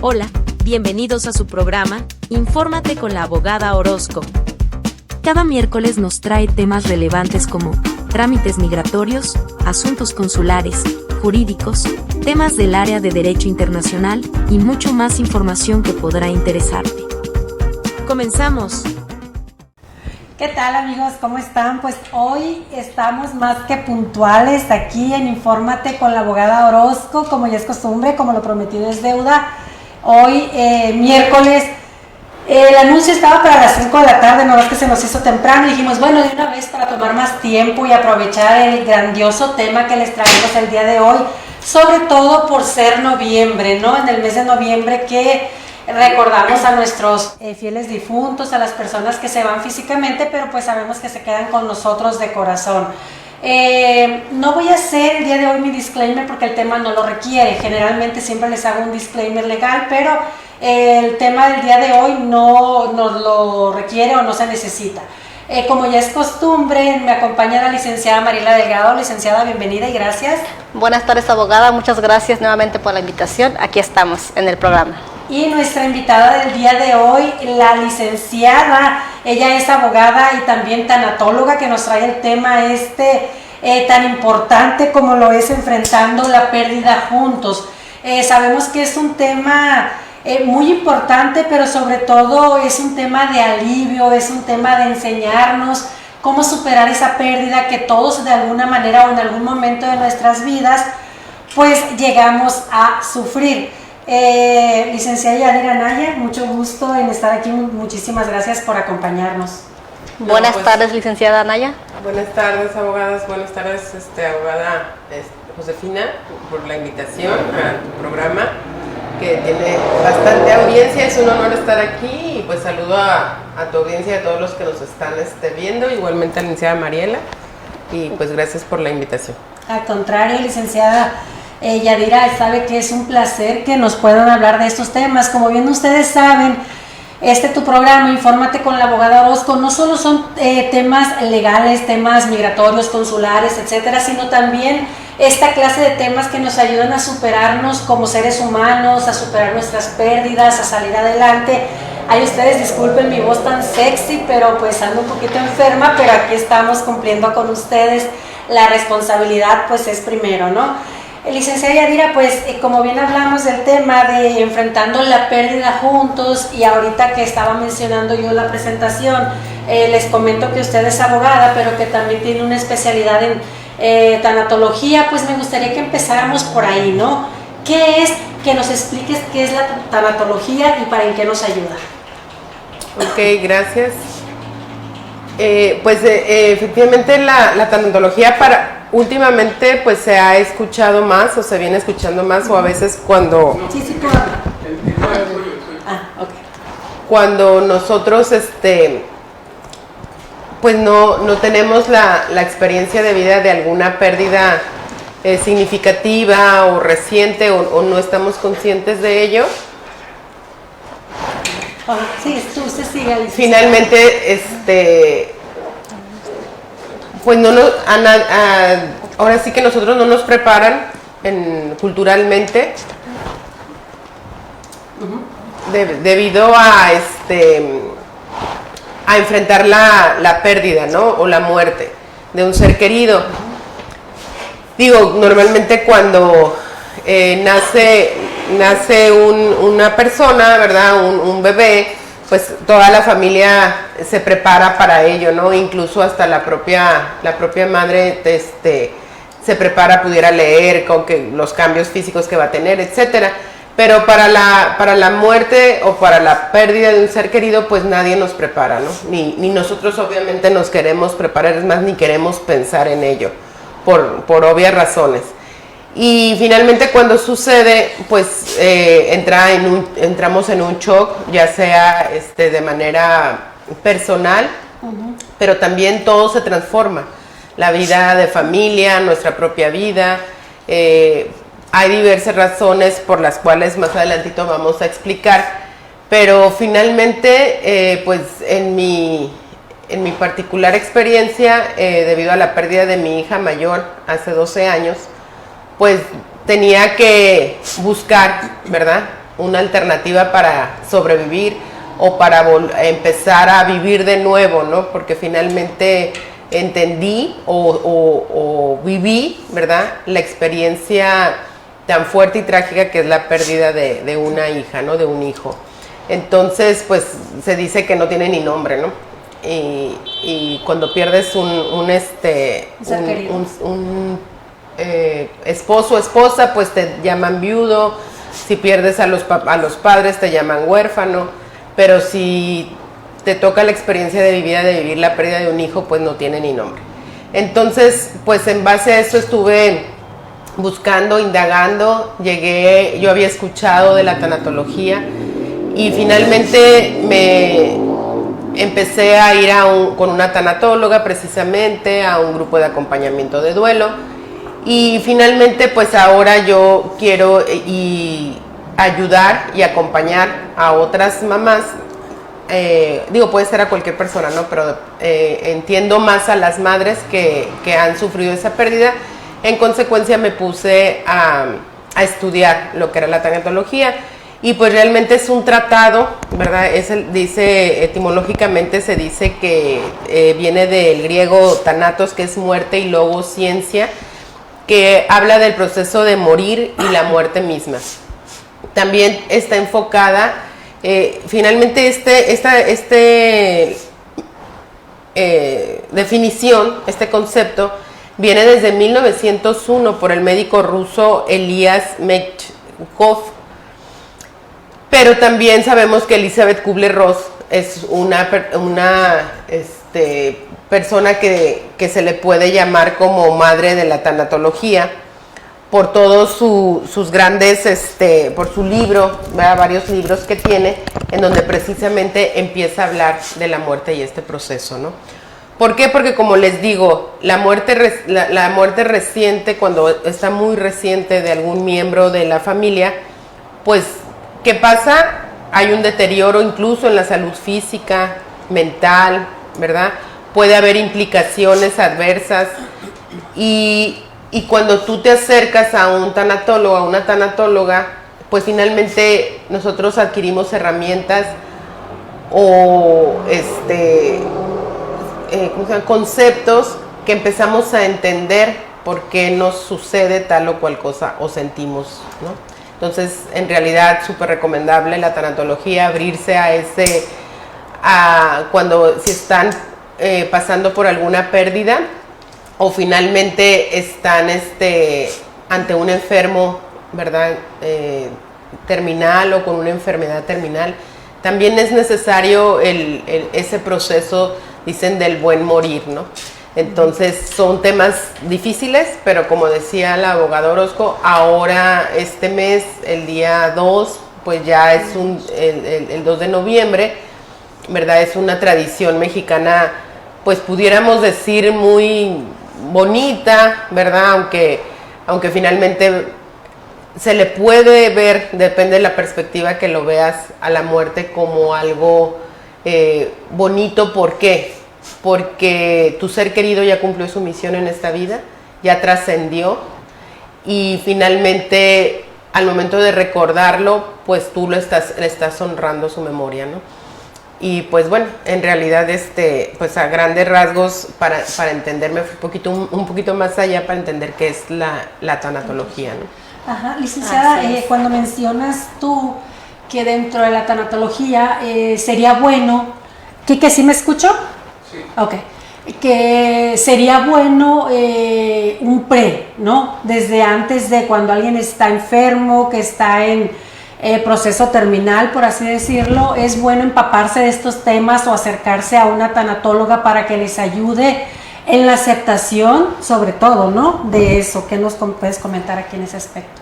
Hola, bienvenidos a su programa, Infórmate con la abogada Orozco. Cada miércoles nos trae temas relevantes como trámites migratorios, asuntos consulares, jurídicos, temas del área de derecho internacional y mucho más información que podrá interesarte. ¡Comenzamos! ¿Qué tal, amigos? ¿Cómo están? Pues hoy estamos más que puntuales aquí en Infórmate con la abogada Orozco, como ya es costumbre, como lo prometido es deuda. Hoy, miércoles, el anuncio estaba para las 5 de la tarde, no es que se nos hizo temprano, y dijimos, bueno, de una vez para tomar más tiempo y aprovechar el grandioso tema que les traemos el día de hoy, sobre todo por ser noviembre, ¿no? En el mes de noviembre que recordamos a nuestros fieles difuntos, a las personas que se van físicamente, pero pues sabemos que se quedan con nosotros de corazón. No voy a hacer el día de hoy mi disclaimer porque el tema no lo requiere. Generalmente siempre les hago un disclaimer legal, pero el tema del día de hoy no lo requiere o no se necesita. Como ya es costumbre, me acompaña la licenciada Mariela Delgado. Licenciada, bienvenida y gracias. Buenas tardes, abogada. Muchas gracias nuevamente por la invitación. Aquí estamos en el programa. Y nuestra invitada del día de hoy, la licenciada, ella es abogada y también tanatóloga, que nos trae el tema tan importante como lo es enfrentando la pérdida juntos. Sabemos que es un tema muy importante, pero sobre todo es un tema de alivio, es un tema de enseñarnos cómo superar esa pérdida que todos de alguna manera o en algún momento de nuestras vidas pues llegamos a sufrir. Licenciada Yadira Anaya, mucho gusto en estar aquí, muchísimas gracias por acompañarnos. Buenas tardes, licenciada Anaya. Buenas tardes, abogadas, buenas tardes, abogada Josefina, por la invitación a tu programa, que tiene bastante audiencia. Es un honor estar aquí y pues saludo a tu audiencia y a todos los que nos están viendo, igualmente a la licenciada Mariela, y pues gracias por la invitación. Al contrario, licenciada Yadira, sabe que es un placer que nos puedan hablar de estos temas. Como bien ustedes saben, tu programa, Infórmate con la abogada Orozco, no solo son temas legales, temas migratorios, consulares, etcétera, sino también esta clase de temas que nos ayudan a superarnos como seres humanos, a superar nuestras pérdidas, a salir adelante. Ay, ustedes disculpen mi voz tan sexy, pero pues ando un poquito enferma, pero aquí estamos cumpliendo con ustedes. La responsabilidad pues es primero, ¿no? Licenciada Yadira, pues como bien hablamos del tema de enfrentando la pérdida juntos, y ahorita que estaba mencionando yo en la presentación, les comento que usted es abogada, pero que también tiene una especialidad en tanatología. Pues me gustaría que empezáramos por ahí, ¿no? ¿Qué es? Que nos expliques qué es la tanatología y para en qué nos ayuda. Ok, gracias. Efectivamente la tanatología últimamente pues se ha escuchado más o se viene escuchando más, o a veces cuando cuando nosotros pues no tenemos la experiencia de vida de alguna pérdida significativa o reciente, o no estamos conscientes de ello. Sí, usted sigue. Finalmente, pues ahora sí que nosotros no nos preparan culturalmente debido a enfrentar la pérdida, ¿no? O la muerte de un ser querido. Digo, normalmente cuando nace una persona, ¿verdad? Un bebé, pues toda la familia se prepara para ello, ¿no? Incluso hasta la propia madre se prepara, pudiera leer con los cambios físicos que va a tener, etcétera. Pero para la muerte o para la pérdida de un ser querido, pues nadie nos prepara, ¿no? Ni nosotros obviamente nos queremos preparar, es más, ni queremos pensar en ello, por obvias razones. Y finalmente cuando sucede, pues entramos en un shock, ya sea de manera personal, pero también todo se transforma. La vida de familia, nuestra propia vida. Hay diversas razones por las cuales más adelantito vamos a explicar, pero finalmente, pues en mi particular experiencia, debido a la pérdida de mi hija mayor hace 12 años, pues tenía que buscar, ¿verdad? una alternativa para sobrevivir o para empezar a vivir de nuevo, ¿no? Porque finalmente entendí o viví, ¿verdad?, la experiencia tan fuerte y trágica que es la pérdida de una hija, ¿no?, de un hijo. Entonces, pues se dice que no tiene ni nombre, ¿no? Y cuando pierdes un esposo o esposa, pues te llaman viudo. Si pierdes a los padres, te llaman huérfano. Pero si te toca la experiencia de vivir la pérdida de un hijo, pues no tiene ni nombre. Entonces, pues en base a eso estuve buscando, indagando. Yo había escuchado de la tanatología y finalmente me empecé a ir con una tanatóloga, precisamente a un grupo de acompañamiento de duelo, y finalmente pues ahora yo quiero ayudar y acompañar a otras mamás, puede ser a cualquier persona, ¿no? Pero entiendo más a las madres que han sufrido esa pérdida. En consecuencia me puse a estudiar lo que era la tanatología. Y pues realmente es un tratado, ¿verdad? Dice, etimológicamente se dice que viene del griego thanatos, que es muerte, y logos, ciencia, que habla del proceso de morir y la muerte misma. También está enfocada, finalmente definición, este concepto, viene desde 1901 por el médico ruso Elias Mechkov. Pero también sabemos que Elizabeth Kubler-Ross es una persona que se le puede llamar como madre de la tanatología por todos sus grandes, por su libro, ¿verdad? Varios libros que tiene, en donde precisamente empieza a hablar de la muerte y este proceso, ¿no? ¿Por qué? Porque como les digo, la muerte reciente, cuando está muy reciente de algún miembro de la familia, pues ¿qué pasa? Hay un deterioro incluso en la salud física, mental, ¿verdad? Puede haber implicaciones adversas y cuando tú te acercas a un tanatólogo, a una tanatóloga, pues finalmente nosotros adquirimos herramientas o conceptos que empezamos a entender por qué nos sucede tal o cual cosa o sentimos, ¿no? Entonces, en realidad, súper recomendable la tanatología, abrirse si están pasando por alguna pérdida o finalmente están ante un enfermo, ¿verdad? Terminal o con una enfermedad terminal. También es necesario ese proceso, dicen, del buen morir, ¿no? Entonces son temas difíciles, pero como decía la abogada Orozco, ahora este mes, el día 2, pues ya es el 2 de noviembre, ¿verdad? Es una tradición mexicana, pues pudiéramos decir muy bonita, ¿verdad? Aunque finalmente se le puede ver, depende de la perspectiva que lo veas, a la muerte como algo bonito. ¿Por qué? Porque tu ser querido ya cumplió su misión en esta vida, ya trascendió y finalmente al momento de recordarlo, pues tú le estás honrando su memoria, ¿no? Y pues bueno, en realidad pues a grandes rasgos, para entenderme un poquito más allá, para entender qué es la tanatología, ¿no? Ajá, licenciada, cuando mencionas tú que dentro de la tanatología sería bueno, ¿Quique, sí me escuchó? Sí. Ok, que sería bueno un ¿no? Desde antes de cuando alguien está enfermo, que está en proceso terminal, por así decirlo, es bueno empaparse de estos temas o acercarse a una tanatóloga para que les ayude en la aceptación, sobre todo, ¿no? De eso. ¿Qué nos puedes comentar aquí en ese aspecto?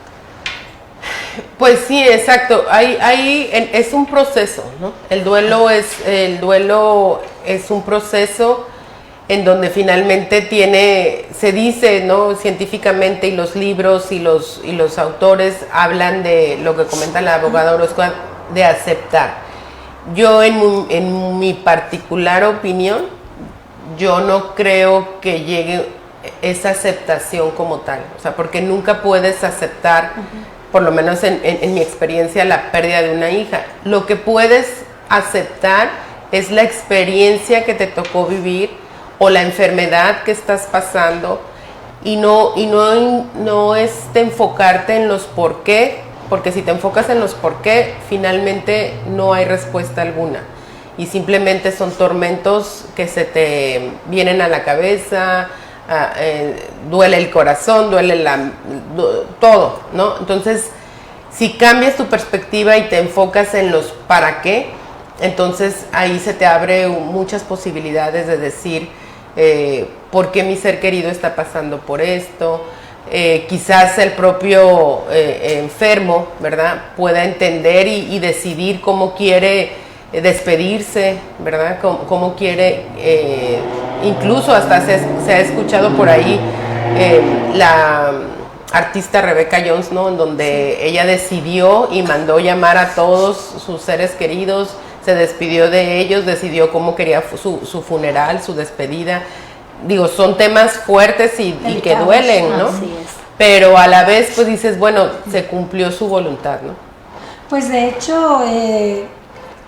Pues sí, exacto. Es un proceso, ¿no? El duelo es un proceso en donde finalmente se dice, ¿no? Científicamente, y los libros y los autores hablan de lo que comenta la abogada Orozco, de aceptar. Yo en mi particular opinión, yo no creo que llegue esa aceptación como tal, o sea, porque nunca puedes aceptar por lo menos en mi experiencia, la pérdida de una hija. Lo que puedes aceptar es la experiencia que te tocó vivir o la enfermedad que estás pasando y no enfocarte en los por qué, porque si te enfocas en los por qué, finalmente no hay respuesta alguna y simplemente son tormentos que se te vienen a la cabeza, duele el corazón, duele todo, ¿no? Entonces, si cambias tu perspectiva y te enfocas en los para qué, entonces ahí se te abre muchas posibilidades de decir por qué mi ser querido está pasando por esto. Quizás el propio enfermo, ¿verdad?, pueda entender y decidir cómo quiere despedirse, ¿verdad?, cómo quiere, incluso hasta se ha escuchado por ahí la artista Rebecca Jones, ¿no?, en donde ella decidió y mandó llamar a todos sus seres queridos, se despidió de ellos, decidió cómo quería su funeral, su despedida. Digo, son temas fuertes y que duelen, ¿no? Así es. Pero a la vez, pues dices, bueno, se cumplió su voluntad, ¿no? Pues de hecho,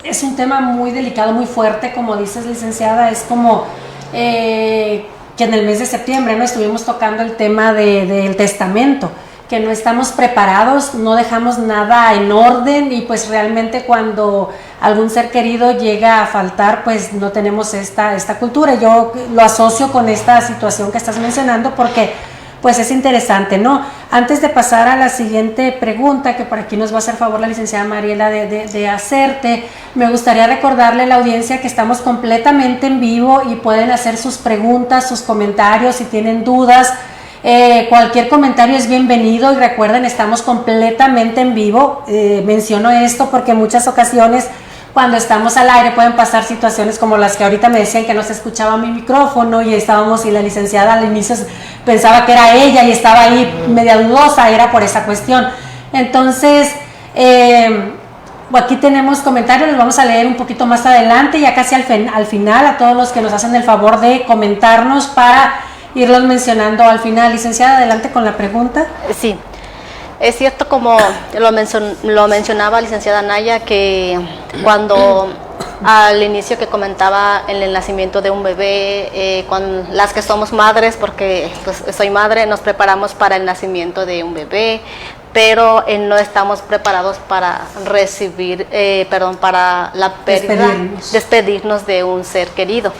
es un tema muy delicado, muy fuerte, como dices, licenciada. Es como que en el mes de septiembre, ¿no?, estuvimos tocando el tema del testamento, que no estamos preparados, no dejamos nada en orden y pues realmente cuando algún ser querido llega a faltar, pues no tenemos esta cultura. Yo lo asocio con esta situación que estás mencionando porque pues es interesante, ¿no? Antes de pasar a la siguiente pregunta, que por aquí nos va a hacer favor la licenciada Mariela de hacerte, me gustaría recordarle a la audiencia que estamos completamente en vivo y pueden hacer sus preguntas, sus comentarios, si tienen dudas. Cualquier comentario es bienvenido y recuerden, estamos completamente en vivo. Menciono esto porque en muchas ocasiones cuando estamos al aire pueden pasar situaciones como las que ahorita me decían que no se escuchaba mi micrófono y estábamos y la licenciada al inicio pensaba que era ella y estaba ahí media dudosa, era por esa cuestión. Entonces, aquí tenemos comentarios, los vamos a leer un poquito más adelante, ya casi al final, a todos los que nos hacen el favor de comentarnos para irlos mencionando al final. Licenciada, adelante con la pregunta. Sí, es cierto, como lo mencionaba licenciada Naya, que cuando al inicio que comentaba en el nacimiento de un bebé, con las que somos madres, porque pues soy madre, nos preparamos para el nacimiento de un bebé, pero no estamos preparados para recibir, para la pérdida, despedirnos de un ser querido.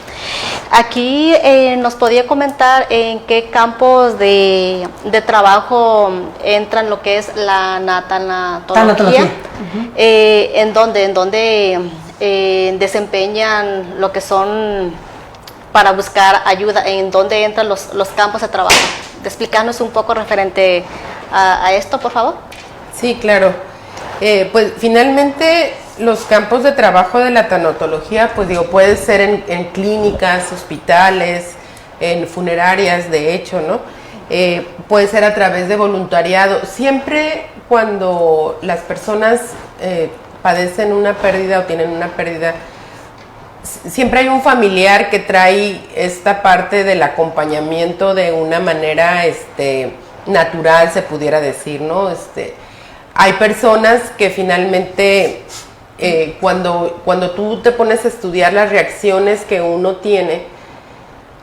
Aquí nos podía comentar en qué campos de trabajo entran lo que es la tanatología. Uh-huh. En donde desempeñan lo que son para buscar ayuda, en dónde entran los campos de trabajo. Explicarnos un poco referente a esto, por favor. Sí, claro. Pues finalmente los campos de trabajo de la tanatología, pues digo, puede ser en clínicas, hospitales, en funerarias, de hecho, ¿no? Puede ser a través de voluntariado. Siempre cuando las personas padecen una pérdida o tienen una pérdida, siempre hay un familiar que trae esta parte del acompañamiento de una manera natural, se pudiera decir, ¿no? Hay personas que finalmente cuando tú te pones a estudiar las reacciones que uno tiene,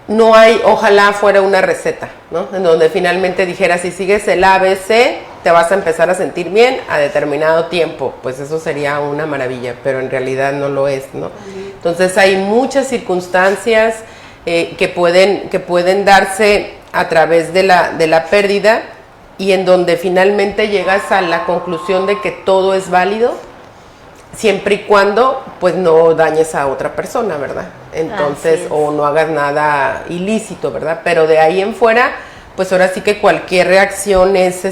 no hay, ojalá fuera una receta, ¿no?, en donde finalmente dijera, si sigues el ABC, te vas a empezar a sentir bien a determinado tiempo. Pues eso sería una maravilla, pero en realidad no lo es, ¿no? Entonces hay muchas circunstancias que pueden darse a través de la pérdida y en donde finalmente llegas a la conclusión de que todo es válido, siempre y cuando pues no dañes a otra persona, ¿verdad? Entonces, o no hagas nada ilícito, ¿verdad? Pero de ahí en fuera, pues ahora sí que cualquier reacción es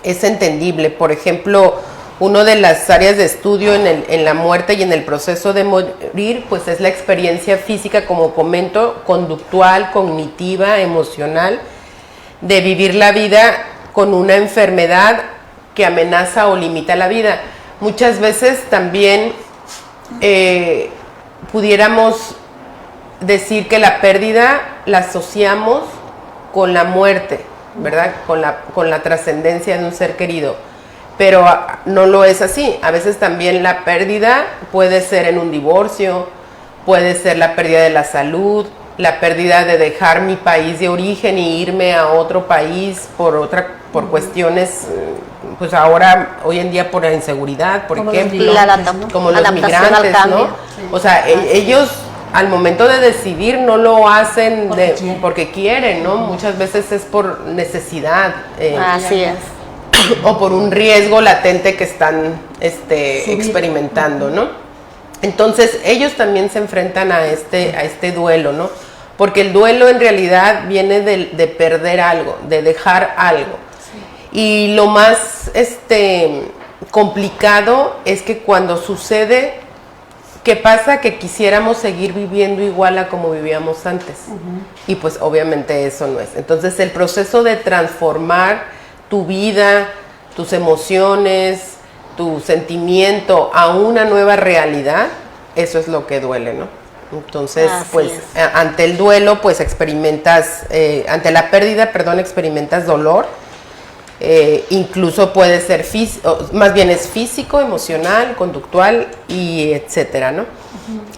entendible. Por ejemplo, una de las áreas de estudio en la muerte y en el proceso de morir, pues es la experiencia física, como comento, conductual, cognitiva, emocional, de vivir la vida con una enfermedad que amenaza o limita la vida. Muchas veces también pudiéramos decir que la pérdida la asociamos con la muerte, ¿verdad? Con la trascendencia de un ser querido. Pero no lo es así. A veces también la pérdida puede ser en un divorcio, puede ser la pérdida de la salud, la pérdida de dejar mi país de origen y irme a otro país por cuestiones, pues ahora, hoy en día por la inseguridad, por ejemplo, como los migrantes, ¿no? Sí. O sea, ellos al momento de decidir no lo hacen porque quieren, ¿no? Muchas veces es por necesidad. Así es. O por un riesgo latente que están experimentando, ¿no? Entonces ellos también se enfrentan a este duelo, ¿no? Porque el duelo en realidad viene de perder algo, de dejar algo. Sí. Y lo más complicado es que cuando sucede, ¿qué pasa? Que quisiéramos seguir viviendo igual a como vivíamos antes. Y pues obviamente eso no es. Entonces el proceso de transformar tu vida, tus emociones, tu sentimiento a una nueva realidad, eso es lo que duele, ¿no? Entonces, pues ante el duelo, pues experimentas, ante la pérdida, perdón, experimentas dolor, incluso puede ser más bien es físico, emocional, conductual y etcétera, ¿no?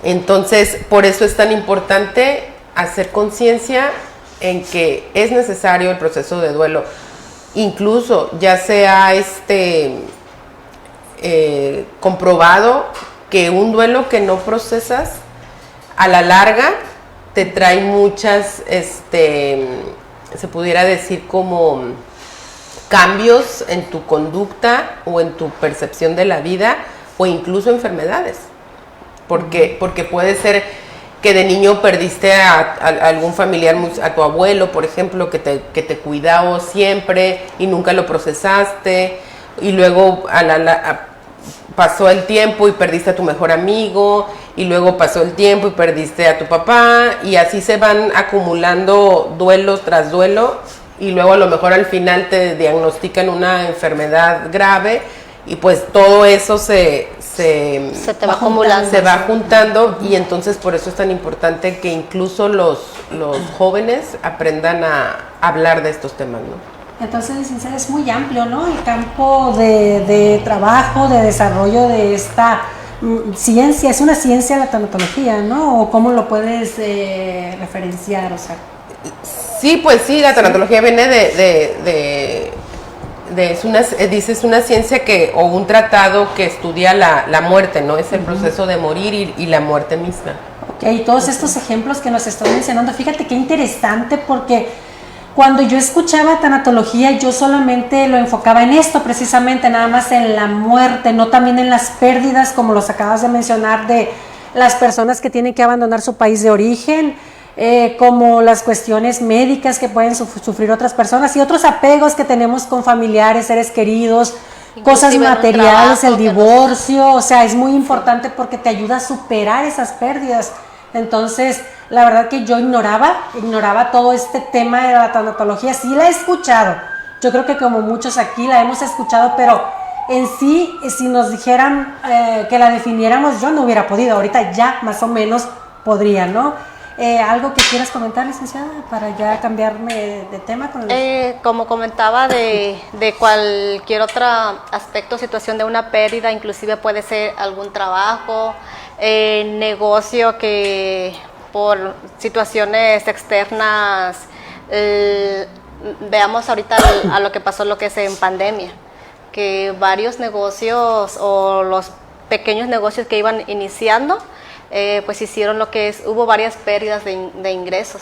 Entonces, por eso es tan importante hacer conciencia en que es necesario el proceso de duelo. Incluso ya se ha comprobado que un duelo que no procesas a la larga te trae muchas, se pudiera decir como cambios en tu conducta o en tu percepción de la vida o incluso enfermedades. Porque puede ser que de niño perdiste a algún familiar, a tu abuelo, por ejemplo, que te cuidaba siempre y nunca lo procesaste, y luego pasó el tiempo y perdiste a tu mejor amigo, y luego pasó el tiempo y perdiste a tu papá, y así se van acumulando duelo tras duelo, y luego a lo mejor al final te diagnostican una enfermedad grave, y pues todo eso se te va acumulando, se va juntando, y entonces por eso es tan importante que incluso los jóvenes aprendan a hablar de estos temas, ¿no? Entonces, licenciada, es muy amplio, ¿no? El campo de trabajo, de desarrollo de esta ciencia, es una ciencia la tanatología, ¿no? ¿O cómo lo puedes referenciar? O sea, sí, pues sí, la tanatología viene es una ciencia o un tratado que estudia la muerte, ¿no? Es el proceso de morir y la muerte misma. Ok, todos estos ejemplos que nos estoy mencionando, fíjate qué interesante, porque cuando yo escuchaba tanatología, yo solamente lo enfocaba en esto, precisamente, nada más en la muerte, no también en las pérdidas, como los acabas de mencionar, de las personas que tienen que abandonar su país de origen, como las cuestiones médicas que pueden sufrir otras personas y otros apegos que tenemos con familiares, seres queridos, inclusive cosas materiales, el divorcio, o sea, es muy importante porque te ayuda a superar esas pérdidas. Entonces, la verdad que yo ignoraba todo este tema de la tanatología. Sí la he escuchado, yo creo que como muchos aquí la hemos escuchado, pero en sí, si nos dijeran que la definiéramos, yo no hubiera podido. Ahorita ya más o menos podría, ¿no? ¿Algo que quieras comentar, licenciada, para ya cambiarme de tema? Como comentaba, de cualquier otro aspecto, situación de una pérdida, inclusive puede ser algún trabajo, negocio que por situaciones externas, veamos ahorita a lo que pasó, lo que es en pandemia, que varios negocios o los pequeños negocios que iban iniciando, pues hicieron hubo varias pérdidas de ingresos.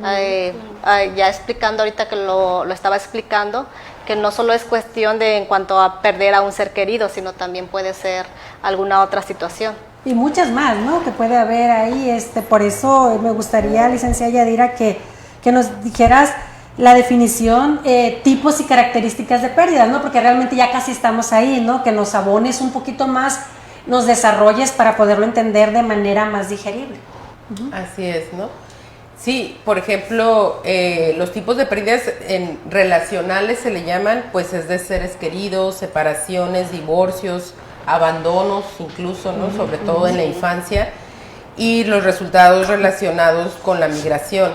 Ya explicando ahorita que lo estaba explicando, que no solo es cuestión de en cuanto a perder a un ser querido, sino también puede ser alguna otra situación. Y muchas más, ¿no? Que puede haber ahí, por eso me gustaría, licenciada Yadira, que nos dijeras la definición, tipos y características de pérdidas, ¿no? Porque realmente ya casi estamos ahí, ¿no? Que nos abones un poquito más, nos desarrolles para poderlo entender de manera más digerible. Así es, ¿no? Sí, por ejemplo, los tipos de pérdidas relacionales se le llaman, pues es de seres queridos, separaciones, divorcios, abandonos incluso, ¿no? Sobre todo en la infancia, y los resultados relacionados con la migración.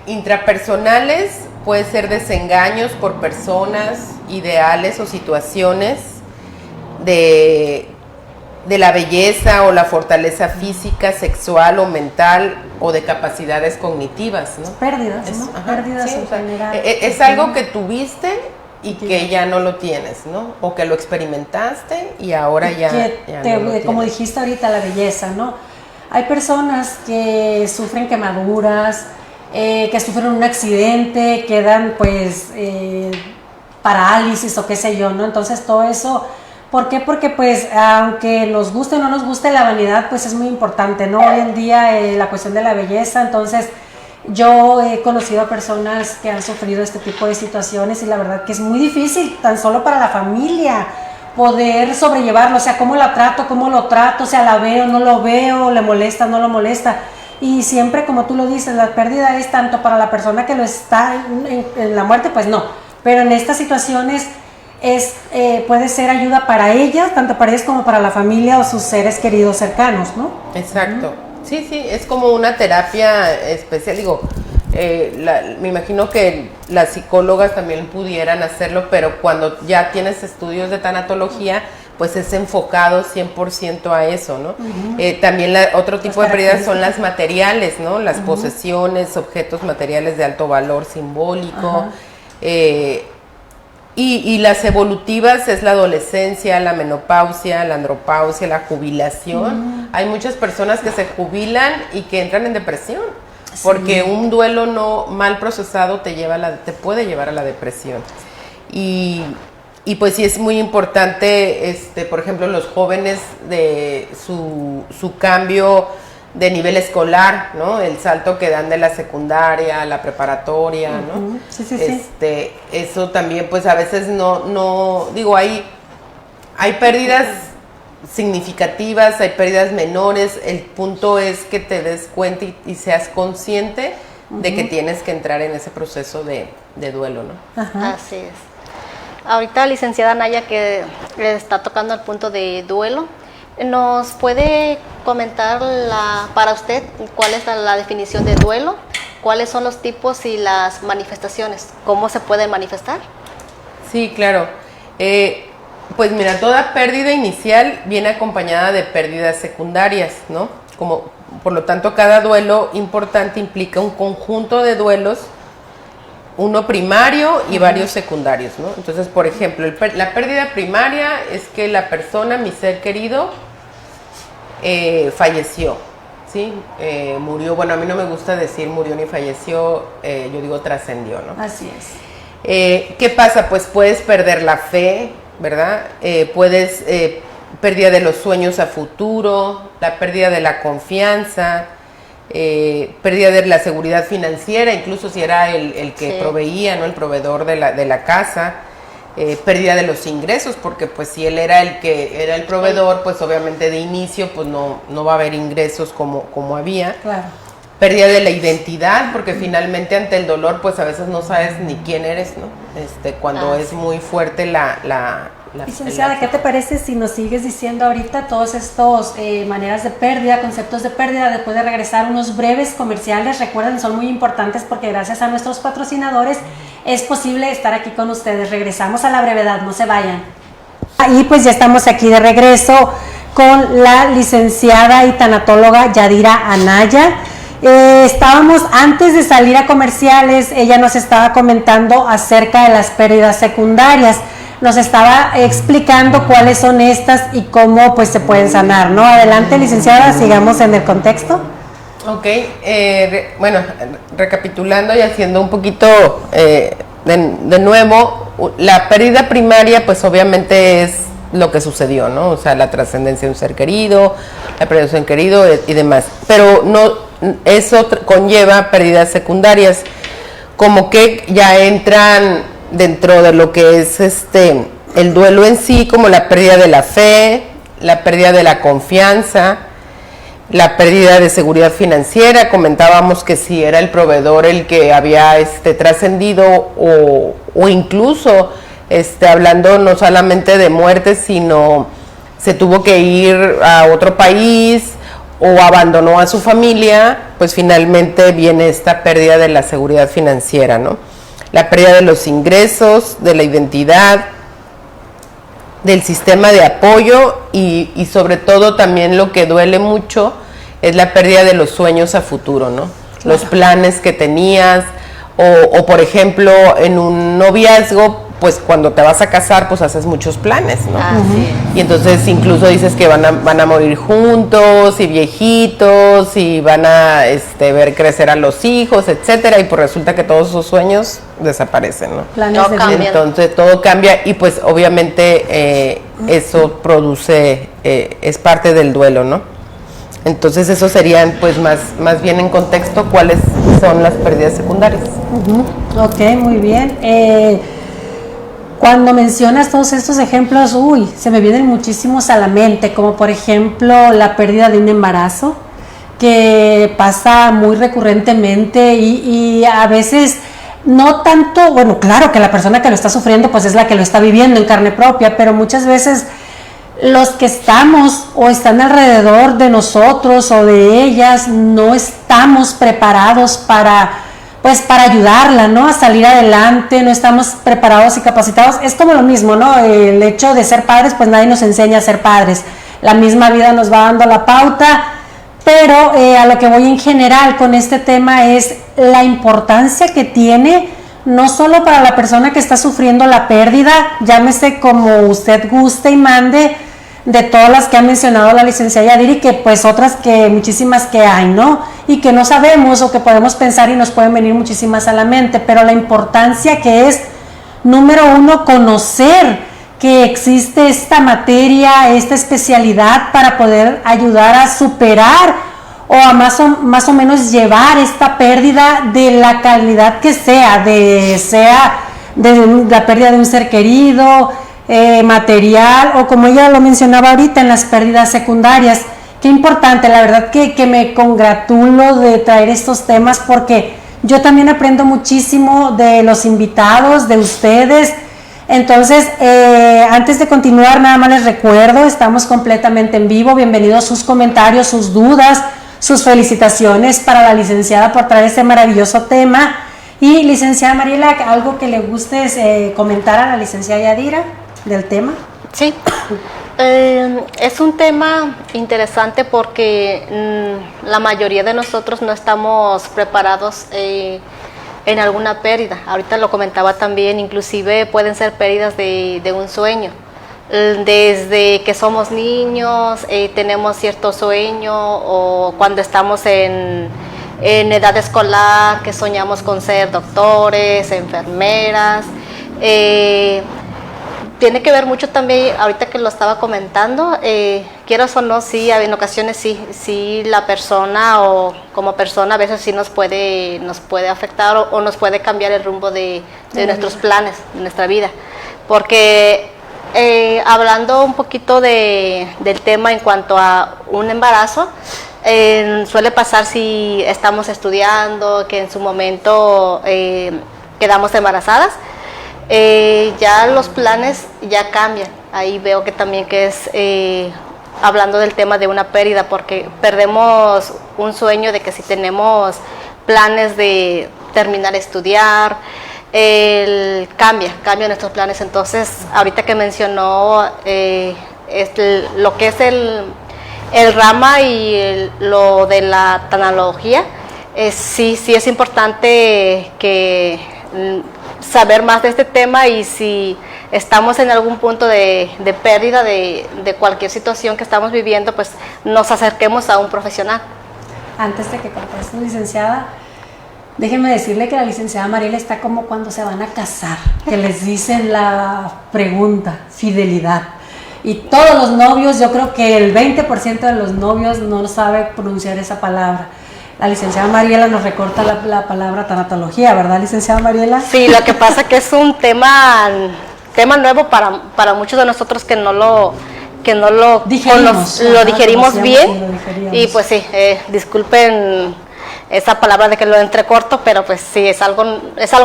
Intrapersonales puede ser desengaños por personas, ideales o situaciones de la belleza o la fortaleza física, sexual o mental o de capacidades cognitivas, ¿no? Pérdidas, ¿no? Pérdidas sí, en general. Es algo que tuviste y que ya no lo tienes, ¿no? O que lo experimentaste y ahora ya no lo tienes. Como dijiste ahorita, la belleza, ¿no? Hay personas que sufren quemaduras, que sufren un accidente, quedan pues parálisis o qué sé yo, ¿no? Entonces todo eso, ¿por qué? Porque pues aunque nos guste o no nos guste la vanidad, pues es muy importante, ¿no? Hoy en día la cuestión de la belleza, entonces yo he conocido a personas que han sufrido este tipo de situaciones y la verdad que es muy difícil, tan solo para la familia, poder sobrellevarlo, o sea, cómo la trato, cómo lo trato, o sea, la veo, no lo veo, le molesta, no lo molesta. Y siempre, como tú lo dices, la pérdida es tanto para la persona que lo está en la muerte, pues no. Pero en estas situaciones puede ser ayuda para ellas, tanto para ellas como para la familia o sus seres queridos cercanos, ¿no? Exacto. Sí, es como una terapia especial. Digo, me imagino que las psicólogas también pudieran hacerlo, pero cuando ya tienes estudios de tanatología, pues es enfocado 100% a eso, ¿no? También otro tipo de pérdidas son las materiales, ¿no? Las posesiones, objetos materiales de alto valor simbólico. Y las evolutivas es la adolescencia, la menopausia, la andropausia, la jubilación. Hay muchas personas que se jubilan y que entran en depresión, porque un duelo no mal procesado te puede llevar a la depresión. Y pues sí es muy importante, por ejemplo, los jóvenes de su cambio de nivel escolar, ¿no? El salto que dan de la secundaria a la preparatoria, ¿no? Sí. Eso también, pues a veces no digo, hay pérdidas significativas, hay pérdidas menores. El punto es que te des cuenta y seas consciente de que tienes que entrar en ese proceso de duelo, ¿no? Así es. Ahorita, licenciada Naya, que está tocando el punto de duelo, ¿nos puede comentar para usted cuál es la definición de duelo? ¿Cuáles son los tipos y las manifestaciones? ¿Cómo se puede manifestar? Sí, claro. Pues mira, toda pérdida inicial viene acompañada de pérdidas secundarias, ¿no? Por lo tanto, cada duelo importante implica un conjunto de duelos, uno primario y varios secundarios, ¿no? Entonces, por ejemplo, la pérdida primaria es que la persona, mi ser querido, falleció, ¿sí? Murió, bueno, a mí no me gusta decir murió ni falleció, yo digo trascendió, ¿no? Así es. ¿Qué pasa? Pues puedes perder la fe, ¿verdad? Pérdida de los sueños a futuro, la pérdida de la confianza, pérdida de la seguridad financiera, incluso si era el que proveía, ¿no? El proveedor de la casa, pérdida de los ingresos, porque pues si él era el proveedor, pues obviamente de inicio pues no va a haber ingresos como había. Claro. Pérdida de la identidad, porque finalmente ante el dolor pues a veces no sabes ni quién eres, ¿no? Cuando es muy fuerte la Licenciada, ¿qué te parece si nos sigues diciendo ahorita todos estos maneras de pérdida, conceptos de pérdida, después de regresar unos breves comerciales? Recuerden, son muy importantes porque gracias a nuestros patrocinadores es posible estar aquí con ustedes. Regresamos a la brevedad, no se vayan. Y pues ya estamos aquí de regreso con la licenciada y tanatóloga Yadira Anaya. Estábamos, antes de salir a comerciales, ella nos estaba comentando acerca de las pérdidas secundarias. Nos estaba explicando cuáles son estas y cómo pues se pueden sanar, ¿no? Adelante, licenciada, sigamos en el contexto. Ok, bueno, recapitulando y haciendo un poquito de nuevo, la pérdida primaria pues obviamente es lo que sucedió, ¿no? O sea, la trascendencia de un ser querido, la pérdida de un ser querido y demás, pero eso conlleva pérdidas secundarias, como que ya entran dentro de lo que es el duelo en sí, como la pérdida de la fe, la pérdida de la confianza, la pérdida de seguridad financiera. Comentábamos que si era el proveedor el que había trascendido o incluso hablando no solamente de muerte, sino se tuvo que ir a otro país o abandonó a su familia, pues finalmente viene esta pérdida de la seguridad financiera, ¿no? la pérdida de los ingresos, de la identidad, del sistema de apoyo y sobre todo también lo que duele mucho es la pérdida de los sueños a futuro, ¿no? Claro. Los planes que tenías o por ejemplo en un noviazgo, pues cuando te vas a casar pues haces muchos planes, ¿no? Y entonces incluso dices que van a morir juntos y viejitos y van a ver crecer a los hijos, etcétera, y pues resulta que todos esos sueños desaparecen, ¿no? Todo cambia. Entonces todo cambia y pues obviamente eso produce, es parte del duelo, ¿no? Entonces eso serían pues más bien en contexto cuáles son las pérdidas secundarias. Ok, muy bien. Cuando mencionas todos estos ejemplos, se me vienen muchísimos a la mente, como por ejemplo la pérdida de un embarazo, que pasa muy recurrentemente y a veces no tanto, bueno, claro que la persona que lo está sufriendo pues es la que lo está viviendo en carne propia, pero muchas veces los que estamos o están alrededor de nosotros o de ellas no estamos preparados para ayudarla, ¿no? A salir adelante, no estamos preparados y capacitados. Es como lo mismo, ¿no? El hecho de ser padres, pues nadie nos enseña a ser padres. La misma vida nos va dando la pauta, pero a lo que voy en general con este tema es la importancia que tiene, no solo para la persona que está sufriendo la pérdida, llámese como usted guste y mande, de todas las que ha mencionado la licenciada Yadira y que pues otras que muchísimas que hay, ¿no? Y que no sabemos o que podemos pensar y nos pueden venir muchísimas a la mente, pero la importancia que es, número uno, conocer que existe esta materia, esta especialidad para poder ayudar a superar o a más o menos llevar esta pérdida de la calidad que sea de la pérdida de un ser querido, material o como ella lo mencionaba ahorita en las pérdidas secundarias. Qué importante, la verdad que me congratulo de traer estos temas porque yo también aprendo muchísimo de los invitados, de ustedes. Entonces, antes de continuar, nada más les recuerdo, estamos completamente en vivo. Bienvenidos sus comentarios, sus dudas, sus felicitaciones para la licenciada por traer este maravilloso tema. Y licenciada Mariela, ¿algo que le guste comentar a la licenciada Yadira del tema? Sí, es un tema interesante porque la mayoría de nosotros no estamos preparados en alguna pérdida. Ahorita lo comentaba también, inclusive pueden ser pérdidas de un sueño. Desde que somos niños, tenemos cierto sueño, o cuando estamos en edad escolar, que soñamos con ser doctores, enfermeras. Tiene que ver mucho también, ahorita que lo estaba comentando, quieras o no, sí, en ocasiones sí la persona o como persona a veces sí nos puede afectar o nos puede cambiar el rumbo de nuestros planes, de nuestra vida. Porque hablando un poquito del tema en cuanto a un embarazo, suele pasar si estamos estudiando, que en su momento quedamos embarazadas, ya los planes ya cambian. Ahí veo que también que es hablando del tema de una pérdida, porque perdemos un sueño de que si tenemos planes de terminar de estudiar, cambia nuestros planes. Entonces, ahorita que mencionó lo que es el rama y lo de la tananología, sí es importante que saber más de este tema, y si estamos en algún punto de pérdida de cualquier situación que estamos viviendo, pues nos acerquemos a un profesional. Antes de que conteste, licenciada, déjenme decirle que la licenciada Mariela está como cuando se van a casar, que les dicen la pregunta, fidelidad. Y todos los novios, yo creo que el 20% de los novios no sabe pronunciar esa palabra. La licenciada Mariela nos recorta la palabra tanatología, ¿verdad, licenciada Mariela? Sí, lo que pasa es que es un tema nuevo para muchos de nosotros que no lo digerimos bien. Y pues sí, disculpen esa palabra de que lo entrecorto, pero pues sí, es algo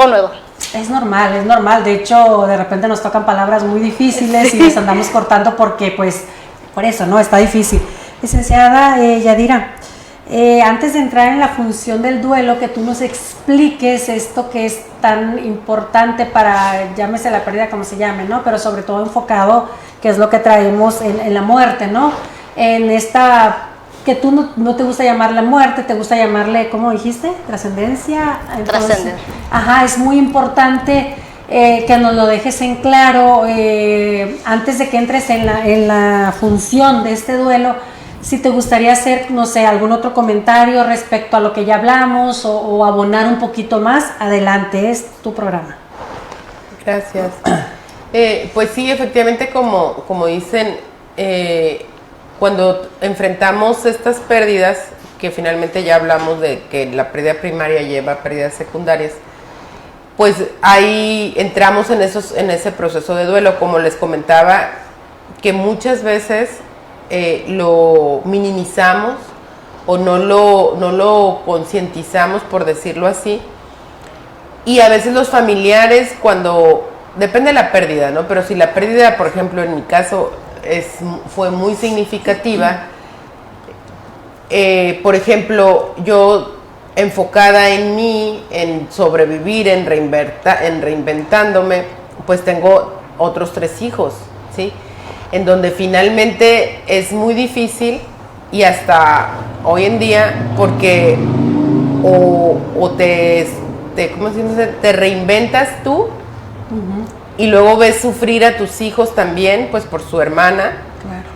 nuevo. Es normal. De hecho, de repente nos tocan palabras muy difíciles, sí, y nos andamos cortando porque, pues, por eso, ¿no? Está difícil. Licenciada Yadira, antes de entrar en la función del duelo, que tú nos expliques esto que es tan importante para, llámese la pérdida como se llame, ¿no? Pero sobre todo enfocado, que es lo que traemos en la muerte, ¿no? En esta, que tú no te gusta llamarle muerte, te gusta llamarle, ¿cómo dijiste? Trascendencia. Trascender. Ajá, es muy importante que nos lo dejes en claro antes de que entres en la función de este duelo. Si te gustaría hacer, no sé, algún otro comentario respecto a lo que ya hablamos o abonar un poquito más, adelante, es tu programa. Gracias. Pues sí, efectivamente, como dicen, cuando enfrentamos estas pérdidas, que finalmente ya hablamos de que la pérdida primaria lleva a pérdidas secundarias, pues ahí entramos en ese proceso de duelo, como les comentaba, que muchas veces lo minimizamos o no lo concientizamos, por decirlo así, y a veces los familiares, cuando depende de la pérdida, ¿no? Pero si la pérdida, por ejemplo, en mi caso fue muy significativa, por ejemplo, yo enfocada en mí, en sobrevivir, en reinventándome, pues tengo otros 3 hijos, ¿sí? En donde finalmente es muy difícil, y hasta hoy en día, porque o te ¿cómo se dice? Te reinventas tú, y luego ves sufrir a tus hijos también, pues por su hermana, claro.